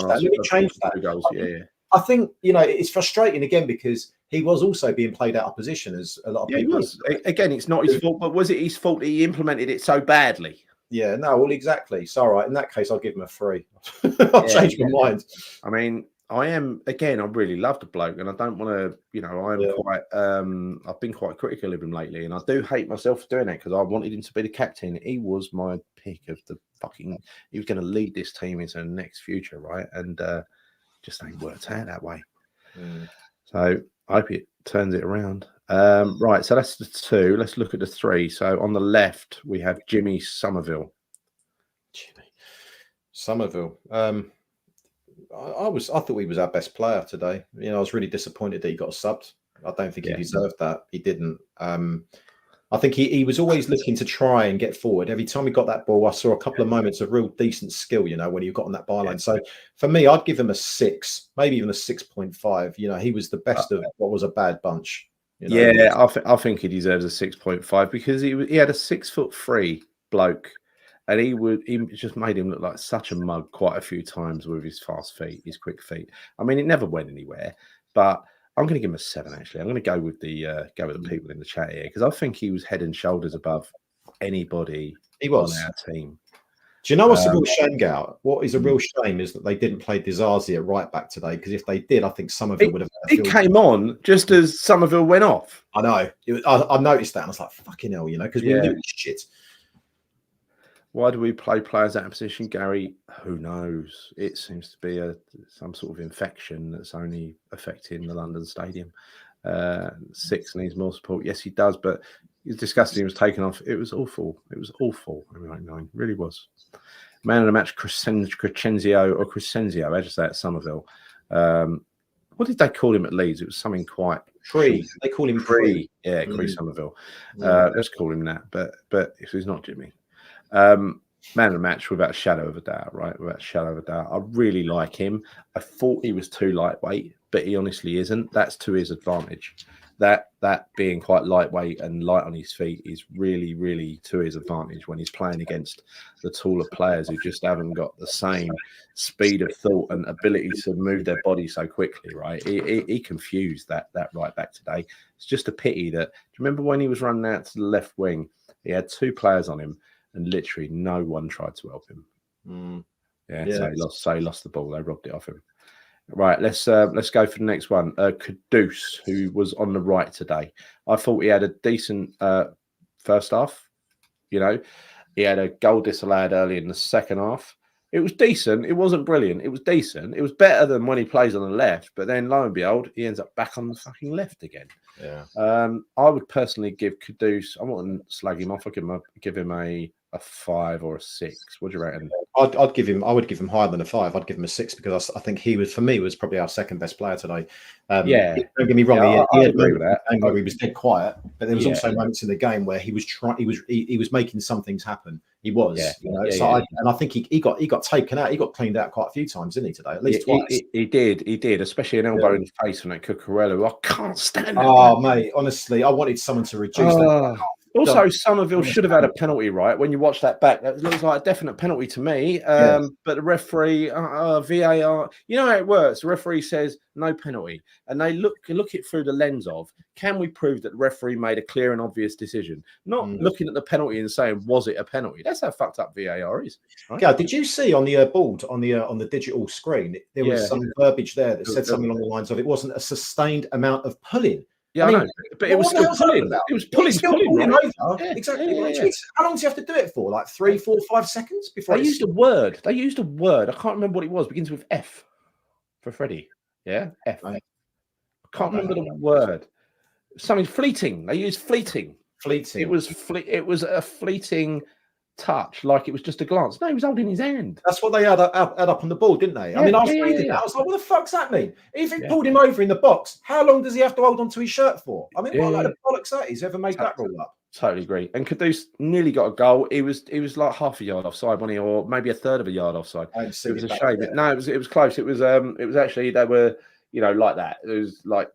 Let me change that. 2 goals. Yeah. I think, it's frustrating again because he was also being played out of position as a lot of people. He was. Again, it's not his fault, but was it his fault that he implemented it so badly? Yeah, no, well, exactly. So, all right, in that case, I'll give him a 3. I'll change my mind. I mean, I really love the bloke, and I don't want to, I've been quite critical of him lately, and I do hate myself for doing it because I wanted him to be the captain. He was my pick of he was going to lead this team into the next future, right? And just ain't worked out that way. So I hope it turns it around. Right, so that's the 2. Let's look at the 3. So on the left, we have Jimmy Somerville. I thought he was our best player today. I was really disappointed that he got subbed. I don't think he deserved that. He didn't. I think he was always looking to try and get forward. Every time he got that ball, I saw a couple of moments of real decent skill, when he got on that byline. So for me, I'd give him a 6, maybe even a 6.5. He was the best of what was a bad bunch. I think he deserves a 6.5 because he had a 6'3" bloke. And he just made him look like such a mug quite a few times with his fast feet, his quick feet. I mean, it never went anywhere. But I'm going to give him a 7. Actually, I'm going to go with the people in the chat here because I think he was head and shoulders above anybody on our team. Do you know what's a real shame, Gal? What is a real shame is that they didn't play Dizazi at right back today because if they did, I think Somerville would have. He came on just as Somerville went off. I know. I noticed that and I was like, "Fucking hell," because we knew shit. Why do we play players out of position, Gary? Who knows? It seems to be some sort of infection that's only affecting the London Stadium. 6 needs more support. Yes, he does, but he's disgusting. He was taken off. It was awful. It was awful. It really was. Man of the match, Crescenzio, I just say at Somerville. What did they call him at Leeds? It was something quite Tree. They call him Tree. Yeah, Cree Somerville. Let's call him that. But if he's not Jimmy. Man of the match without a shadow of a doubt, right? Without a shadow of a doubt. I really like him. I thought he was too lightweight, but he honestly isn't. That's to his advantage. That being quite lightweight and light on his feet is really, really to his advantage when he's playing against the taller players who just haven't got the same speed of thought and ability to move their body so quickly, right? He confused that right back today. It's just a pity that, do you remember when he was running out to the left wing, he had 2 players on him and literally no one tried to help him. So he lost the ball. They robbed it off him. Right, let's go for the next one. Kudus, who was on the right today. I thought he had a decent first half. He had a goal disallowed early in the second half. It was decent. It wasn't brilliant. It was decent. It was better than when he plays on the left. But then, lo and behold, he ends up back on the fucking left again. Yeah. I would personally give Kudus. I wouldn't slag him off. I'd give him a 5 or a 6. What do you reckon? I would give him higher than a 5. I'd give him a 6 because I think he was, for me, was probably our second best player today. Don't get me wrong. I agree with that. Where he was dead quiet, but there was also moments in the game where he was making some things happen. He was, and I think he got taken out. He got cleaned out quite a few times, didn't he, today? At least twice. He did, especially an elbow in the face from that Cucurella. I can't stand that. Oh, mate, honestly, I wanted someone to reduce that. Also, Somerville should have had a penalty, right? When you watch that back, that looks like a definite penalty to me. But the referee, VAR, you know how it works. The referee says no penalty, and they look it through the lens of, can we prove that the referee made a clear and obvious decision? Not looking at the penalty and saying, was it a penalty? That's how fucked up VAR is. Right? Yeah, did you see on the board on the digital screen there was some verbiage there that said something along the lines of, it wasn't a sustained amount of pulling. Yeah, I know, but it was still pulling. It was pulling right? Over. Yeah, exactly. Yeah. How long do you have to do it for? Like 3, 4, 5 seconds before? They used a word. I can't remember what it was. Begins with F for Freddie. Yeah, F. I can't remember the word. Something fleeting. They used fleeting. Fleeting. It was a fleeting touch, like it was just a glance. No, he was holding his hand. That's what they had up on the board, didn't they? I mean, I was reading that. I was like, what the fuck's that mean? If he pulled him over in the box, how long does he have to hold on to his shirt for? I mean, what like the bollocks that is? Whoever made that rule up? Totally agree. And Kudus nearly got a goal. He was like half a yard offside, wasn't he, or maybe a third of a yard offside. It was a shame. No, it was close. It was actually, they were, like that. It was like,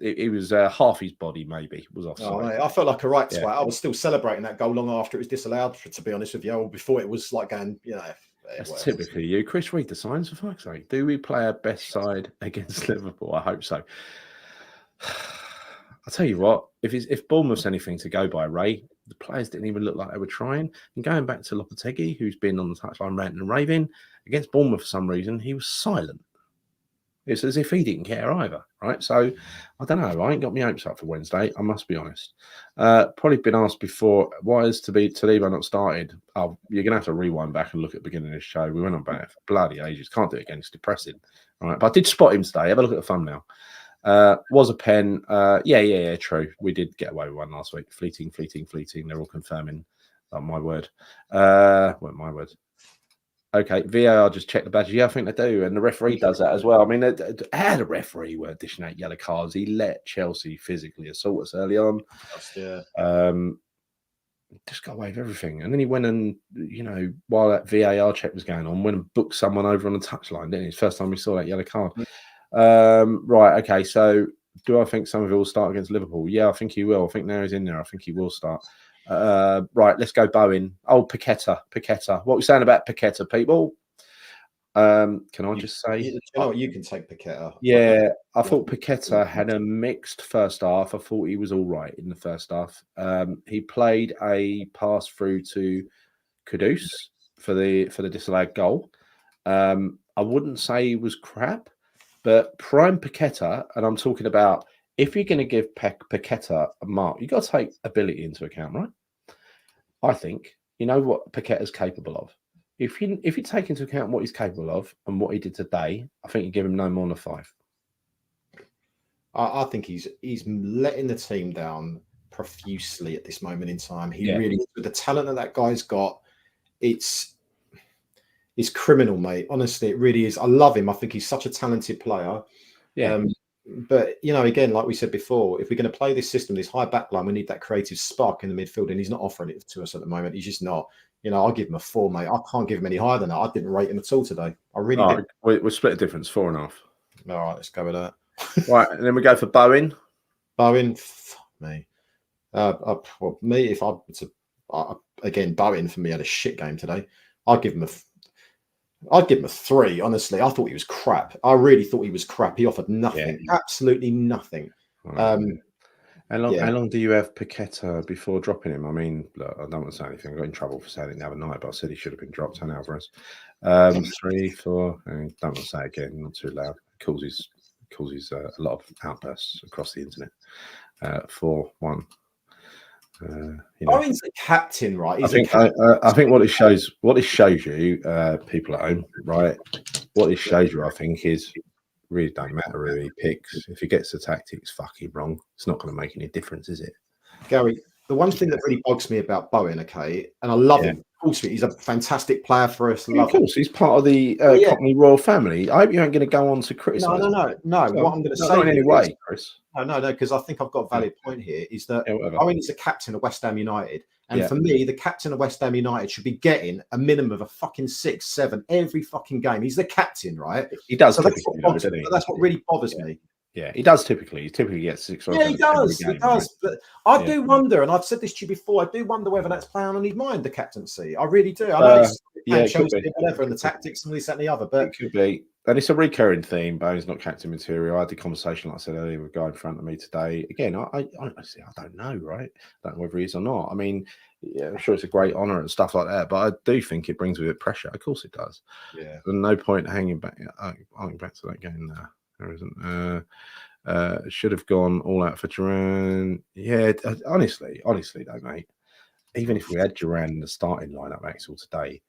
it was half his body maybe was offside. Oh, I felt like a right twat. I was still celebrating that goal long after it was disallowed, to be honest with you, or before it was like going, That's typically you. Chris, read the signs for fuck's sake. Do we play our best side against Liverpool? I hope so. I'll tell you what, if Bournemouth's anything to go by, Ray, the players didn't even look like they were trying. And going back to Lopetegui, who's been on the touchline ranting and raving, against Bournemouth for some reason, he was silent. It's as if he didn't care either, right? So, I don't know. I ain't got my hopes up for Wednesday, I must be honest. Probably been asked before, why is Taliba not started? Oh, you're going to have to rewind back and look at the beginning of this show. We went on about it for bloody ages. Can't do it again. It's depressing. All right, but I did spot him today. Have a look at the thumbnail. Was a pen. Yeah, true. We did get away with one last week. Fleeting. They're all confirming. My word. Well, my word. Okay, VAR just check the badges. Yeah, I think they do. And the referee does that as well. I mean, how the referee were dishing out yellow cards. He let Chelsea physically assault us early on. Yeah. Just got away with everything. And then he went and, while that VAR check was going on, went and booked someone over on the touchline, didn't he? It's the first time we saw that yellow card. Right, okay, so do I think Somerville will start against Liverpool? Yeah, I think he will. I think now he's in there. I think he will start. Right, let's go Bowen. Oh, Paqueta. What are we saying about Paqueta, people? Can I just say? You can take Paqueta. Yeah, I thought Paqueta had a mixed first half. I thought he was all right in the first half. He played a pass through to Kudus for the disallowed goal. I wouldn't say he was crap, but prime Paqueta, and I'm talking about, if you're going to give Paqueta a mark, you've got to take ability into account, right? I think, you know what Paqueta's capable of. If you take into account what he's capable of and what he did today, I think you give him no more than a 5. I think he's letting the team down profusely at this moment in time. He really, with the talent that guy's got, it's criminal, mate. Honestly, it really is. I love him. I think he's such a talented player. Yeah. But, again, like we said before, if we're going to play this system, this high backline, we need that creative spark in the midfield, and he's not offering it to us at the moment. He's just not. I'll give him a 4, mate. I can't give him any higher than that. I didn't rate him at all today. I really didn't. We'll split a difference, 4.5. All right, let's go with that. Right, and then we go for Bowen. Bowen, fuck me. Me, if again, Bowen for me had a shit game today. I'd give him a 3, honestly. I thought he was crap. I really thought he was crap. He offered nothing, absolutely nothing. Right. How long do you have Paqueta before dropping him? I mean, look, I don't want to say anything. I got in trouble for saying it the other night, but I said he should have been dropped on Alvarez. 3, 4, I don't want to say it again, not too loud. Causes a lot of outbursts across the internet. 4, 1. Owen's the captain, right? I think what it shows you, people at home, right? What it shows you, I think, is really don't matter who he picks. If he gets the tactics fucking wrong, it's not going to make any difference, is it? Gary, the one thing that really bugs me about Bowen, okay, and I love him. Of course, he's a fantastic player for us. Of course, he's part of the Cockney royal family. I hope you aren't going to go on to criticise. No. What I'm going to say, not in any way, Chris. No, because I think I've got a valid point here. Is that Owen is a captain of West Ham United, and for me, the captain of West Ham United should be getting a minimum of a fucking 6, 7 every fucking game. He's the captain, right? He does. So that's what really bothers me. Yeah, he does typically. He typically gets 6 or 7. Yeah, he does. He does. Right? But I do wonder, and I've said this to you before, I do wonder whether that's playing on his mind, the captaincy. I really do. I know it's Chelsea, whatever, and the tactics and this, that, and the other, but it could be. And it's a recurring theme. Bowen's not captain material. I had the conversation, like I said earlier, with a guy in front of me today. Again, I don't know, right? I don't know whether he is or not. I mean, yeah, I'm sure it's a great honour and stuff like that, but I do think it brings with it pressure. Of course it does. Yeah. There's no point hanging back to that game there. There isn't. Should have gone all out for Duran. Yeah, honestly, though, mate. Even if we had Duran in the starting lineup, Axel, today,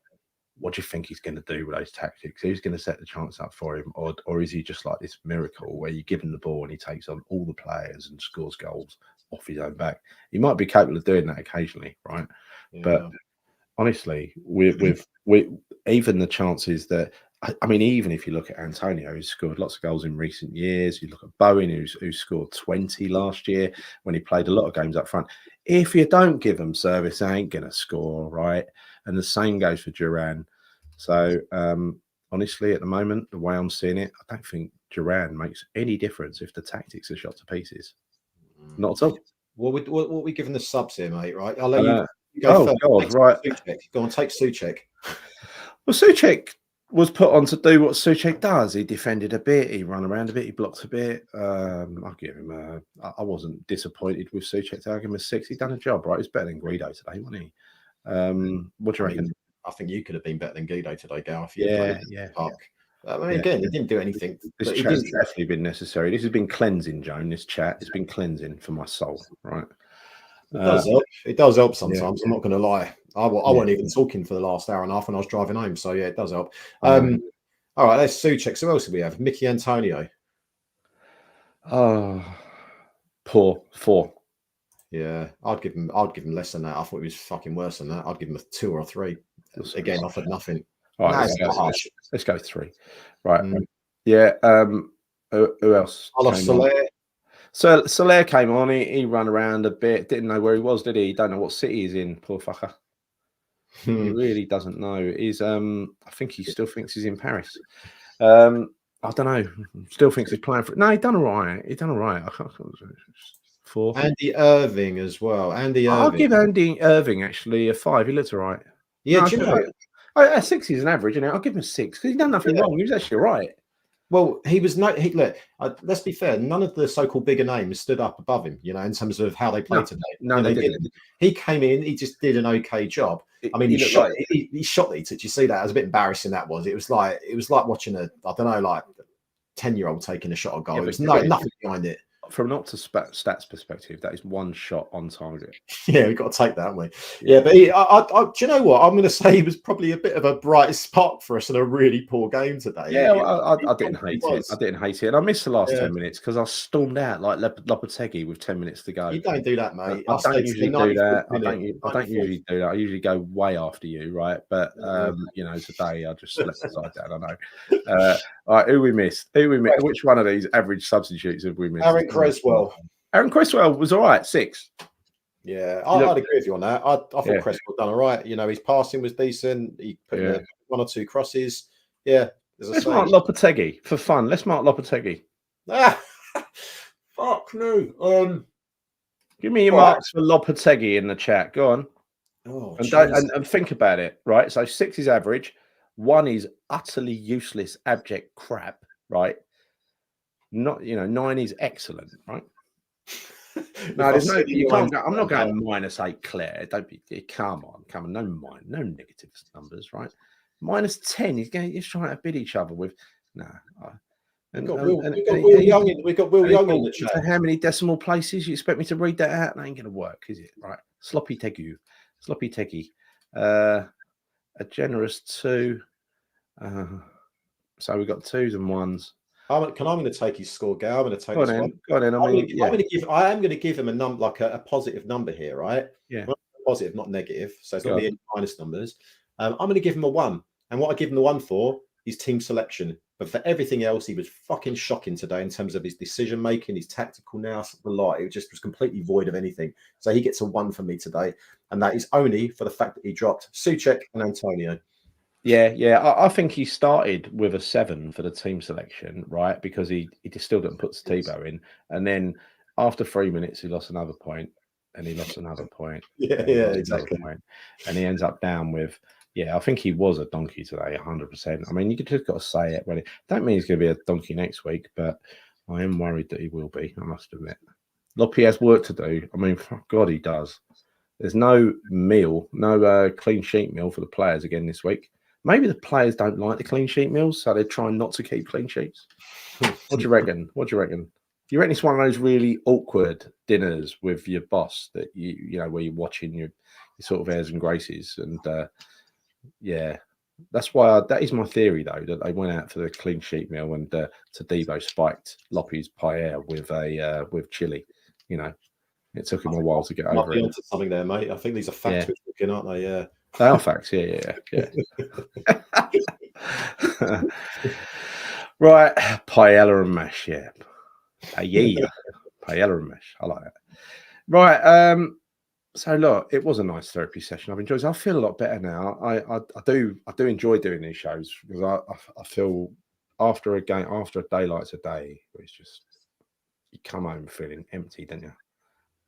what do you think he's going to do with those tactics? Who's going to set the chance up for him, or is he just like this miracle where you give him the ball and he takes on all the players and scores goals off his own back? He might be capable of doing that occasionally, right? Yeah. But honestly, with even the chances that. I mean, even if you look at Antonio, who's scored lots of goals in recent years, you look at Bowen, who scored 20 last year when he played a lot of games up front. If you don't give them service, they ain't going to score, right? And the same goes for Duran. So, honestly, at the moment, the way I'm seeing it, I don't think Duran makes any difference if the tactics are shot to pieces. Not at all. What are we giving the subs here, mate? Right? I'll let you go first. God, right. Go on, take Souček. Well, Souček was put on to do what Souček does. He defended a bit, he ran around a bit, he blocked a bit. I'll give him I wasn't disappointed with Souček. I'll give him a 6. He done a job, right? He's better than Guido today, wasn't he? What do you reckon? I think you could have been better than Guido today, Gareth. Yeah. I mean, again, he didn't do anything. This chat's definitely been necessary. This has been cleansing, Joan. This chat has been cleansing for my soul, right? It does help. It does help sometimes. Yeah. I'm not going to lie. I wasn't even talking for the last hour and a half when I was driving home. So yeah, it does help. All right, let's Souček. So who else do we have? Mickey Antonio. Poor 4. Yeah, I'd give him less than that. I thought he was fucking worse than that. I'd give him a 2 or a 3. Again, offered nothing. All right, let's go 3. Right. Yeah. Who else? So Soler came on. He ran around a bit. Didn't know where he was, did he? Don't know what city he's in. Poor fucker. He really doesn't know. He's I think he still thinks he's in Paris. I don't know. Still thinks he's playing for it. No, he done all right. I can't. 4. Andy Irving as well. I'll give Andy Irving actually a 5. He looks all right. Yeah, a 6 is an average, and I'll give him a 6 because he's done nothing wrong. He was actually all right. Well, he was look. Let's be fair. None of the so-called bigger names stood up above him. You know, in terms of how they played today. No, they didn't. He came in. He just did an okay job. I mean, he shot that he took. Did you see that? It was a bit embarrassing. That was. It was like watching a 10-year-old taking a shot on goal. There was nothing behind it. From an Opta stats perspective, that is 1 shot on target. Yeah, we've got to take that, haven't we? Yeah, but do you know what? I'm going to say he was probably a bit of a bright spark for us in a really poor game today. Yeah, I didn't hate it. I didn't hate it. And I missed the last 10 minutes because I stormed out like Lopetegui with 10 minutes to go. You don't do that, mate. I don't usually do that. I don't usually do that. I usually go way after you, right? But, today I just slept aside down, I know. All right, who we missed? Which one of these average substitutes have we missed? Aaron Cresswell was all right, 6. Yeah, I'd agree with you on that. I thought Cresswell done all right. You know, his passing was decent. He put in 1 or 2 crosses. Yeah. Let's mark Lopetegui for fun. Let's mark Lopetegui. Fuck no. Give me your marks for Lopetegui in the chat. Go on. And think about it, right? So 6 is average. 1 is utterly useless, abject crap, right? 9 is excellent, right? No, there's no. You can't go, I'm not going -8, Claire. Don't be. Come on. No negative numbers, right? -10. He's trying to bid each other with. No, We've got Will Young in the chat. How many decimal places you expect me to read that out? That ain't going to work, is it? Right. Sloppy Teggy. A generous 2. So we've got 2s and 1s. I'm going to take his score, Gail. I'm going to take this one. Go on then. I am going to give him a number, like a positive number here, right? Yeah. Positive, not negative. So it's not going to be any minus numbers. I'm going to give him a 1. And what I give him the 1 for is team selection. But for everything else, he was fucking shocking today in terms of his decision making, his tactical nous, the lot. It just was completely void of anything. So he gets a 1 from me today. And that is only for the fact that he dropped Souček and Antonio. Yeah. I think he started with a 7 for the team selection, right? Because he just still didn't put Tebow in. And then after 3 minutes, he lost another point. And he lost another point. Yeah, exactly. And he ends up down with... Yeah, I think he was a donkey today, 100%. I mean, you just got to say it. Well, don't mean he's going to be a donkey next week, but I am worried that he will be, I must admit. Loppy has work to do. I mean, for God, he does. There's no meal, no clean sheet meal for the players again this week. Maybe the players don't like the clean sheet meals, so they're trying not to keep clean sheets. What do you reckon? You reckon it's one of those really awkward dinners with your boss that you know, where you're watching your sort of airs and graces and... yeah, that's why that is my theory though, that they went out for the clean sheet meal and Tebow spiked Loppy's paella with chili. You know, it took him a while to get over it. Onto something there, mate. I think these are facts we're looking, aren't they? Yeah, they are facts. Yeah. Right, paella and mash. Yeah, paella and mash. I like that. Right. So look, it was a nice therapy session. I've enjoyed it. I feel a lot better now. I do enjoy doing these shows because I feel after a day like today, it's just you come home feeling empty, don't you?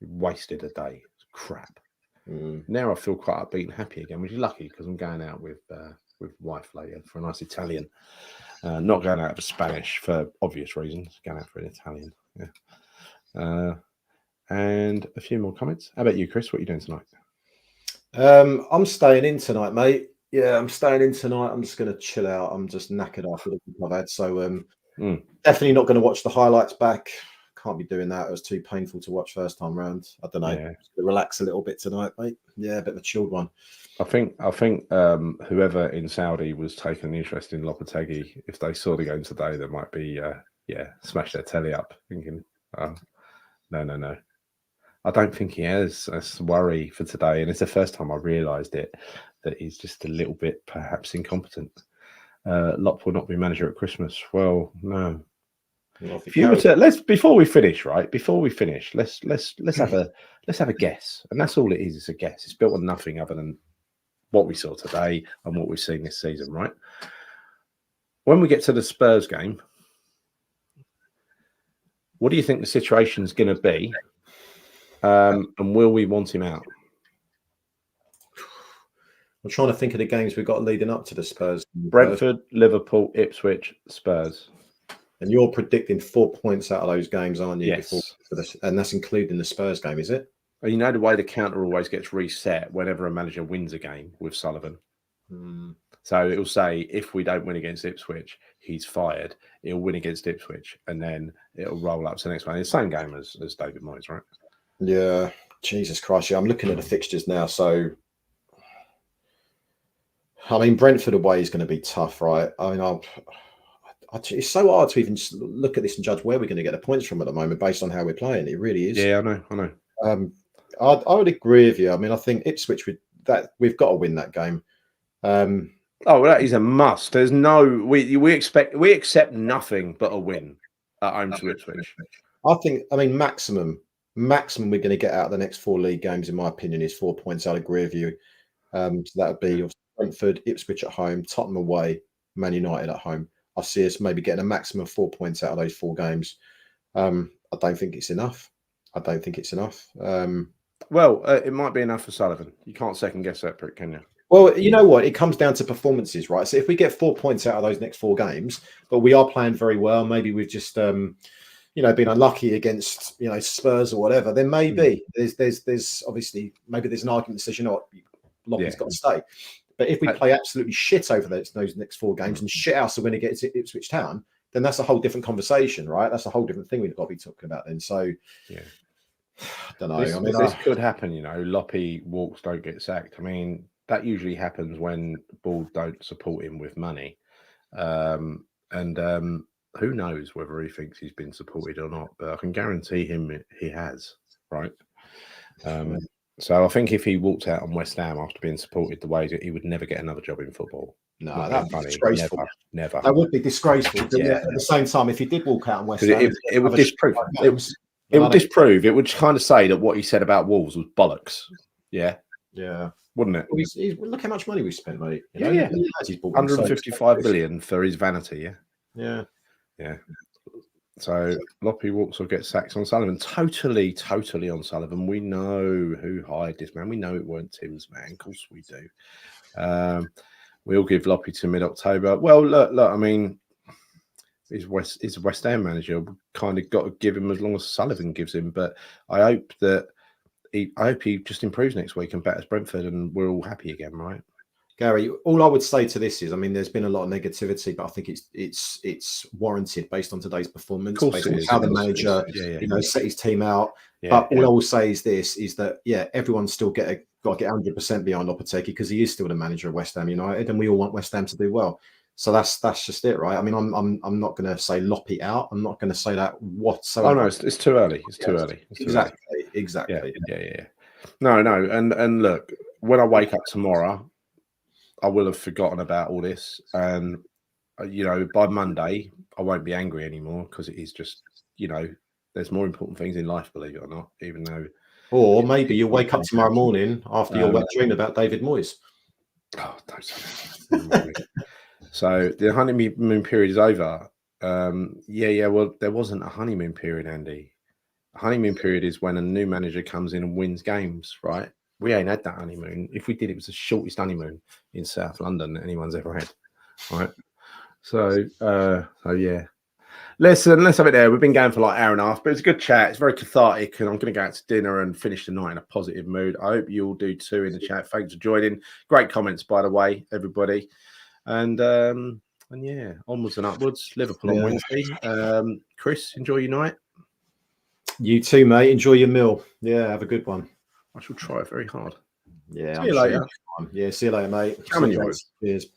You wasted a day. It's crap. Now I feel quite upbeat and happy again, which is lucky because I'm going out with wife later for a nice Italian. Not going out for Spanish for obvious reasons. Going out for an Italian. Yeah. And a few more comments. How about you, Chris? What are you doing tonight? I'm staying in tonight, mate. Yeah, I'm staying in tonight. I'm just going to chill out. I'm just knackered after the week I've had. So definitely not going to watch the highlights back. Can't be doing that. It was too painful to watch first time round. I don't know. Yeah. Relax a little bit tonight, mate. Yeah, a bit of a chilled one. I think whoever in Saudi was taking an interest in Lopetegui, if they saw the game today, they might be smash their telly up, thinking, no. I don't think he has. That's a worry for today. And it's the first time I realised it, that he's just a little bit perhaps incompetent. Lop will not be manager at Christmas. Well, no. If you were to before we finish, let's have a guess. And that's all it is, it's a guess. It's built on nothing other than what we saw today and what we've seen this season, right? When we get to the Spurs game, what do you think the situation is going to be? And will we want him out? I'm trying to think of the games we've got leading up to the Spurs. Brentford, Liverpool, Ipswich, Spurs. And you're predicting 4 points out of those games, aren't you? Yes. And that's including the Spurs game, is it? You know the way the counter always gets reset whenever a manager wins a game with Sullivan. So it will say, if we don't win against Ipswich, he's fired. He'll win against Ipswich, and then it'll roll up to the next one. It's the same game as David Moyes, right? Yeah, Jesus Christ. Yeah, I'm looking at the fixtures now. So, I mean, Brentford away is going to be tough, right? I mean, it's so hard to even look at this and judge where we're going to get the points from at the moment based on how we're playing. It really is. Yeah, I know. I would agree with you. I mean, I think Ipswich, we've got to win that game. That is a must. There's no we accept nothing but a win at home to Ipswich. I mean, maximum we're going to get out of the next 4 league games, in my opinion, is 4 points. I'd agree with you. So that would be Brentford, Ipswich at home, Tottenham away, Man United at home. I see us maybe getting a maximum of 4 points out of those 4 games. I don't think it's enough. Well, it might be enough for Sullivan. You can't second guess that, can you? Well, you know what? It comes down to performances, right? So if we get 4 points out of those next 4 games, but we are playing very well, maybe we've just been unlucky against Spurs or whatever, then maybe there's obviously maybe there's an argument that says, you know what, Lockie's got to stay. But if we play absolutely shit over those next 4 games and shit house to win against Ipswich Town, then that's a whole different conversation, right? That's a whole different thing we've got to be talking about then. So, yeah, I don't know. This could happen, you know. Loppy walks, don't get sacked. I mean, that usually happens when board don't support him with money. Who knows whether he thinks he's been supported or not, but I can guarantee him he has, right? So I think if he walked out on West Ham after being supported the way he would never get another job in football. No, that'd be disgraceful. Never. That would be disgraceful. Yeah. At the same time, if he did walk out on West Ham, it would disprove. It would disprove. It would kind of say that what he said about Wolves was bollocks. Yeah. Yeah. Wouldn't it? Well, look how much money we spent, mate. You know? 155 million for his vanity. Yeah. Yeah. Yeah. So Loppy walks or gets sacked on Sullivan. Totally on Sullivan. We know who hired this man. We know it weren't Tim's man. Of course we do. We'll give Loppy to mid-October. Well, look. I mean, he's West Ham manager. We kind of got to give him as long as Sullivan gives him. But I hope he just improves next week and batters Brentford, and we're all happy again, right? Gary, all I would say to this is, I mean, there's been a lot of negativity, but I think it's warranted based on today's performance, based on how the manager, set his team out. But all I will say is this: is that everyone's still got to get 100% behind Lopetegui because he is still the manager of West Ham United, and we all want West Ham to do well. So that's just it, right? I mean, I'm not going to say Loppy out. I'm not going to say that whatsoever. Oh no, it's too early. It's too early. Exactly. Yeah. No, and look, when I wake up tomorrow, I will have forgotten about all this, and by Monday I won't be angry anymore because it is just there's more important things in life, believe it or not. Even though, or maybe you'll wake up tomorrow morning after your wet dream about David Moyes. Oh, don't say that. So the honeymoon period is over. Well, there wasn't a honeymoon period, Andy. A honeymoon period is when a new manager comes in and wins games, right? We ain't had that honeymoon. If we did, it was the shortest honeymoon in South London that anyone's ever had, right? So yeah. Let's have it there. We've been going for like an hour and a half, but it's a good chat. It's very cathartic, and I'm going to go out to dinner and finish the night in a positive mood. I hope you all do too in the chat. Thanks for joining. Great comments, by the way, everybody. And yeah, onwards and upwards. Liverpool on Wednesday. Chris, enjoy your night. You too, mate. Enjoy your meal. Yeah, have a good one. I shall try it very hard. Yeah. See you later. Yeah, see you later, mate. Come on, you. Cheers.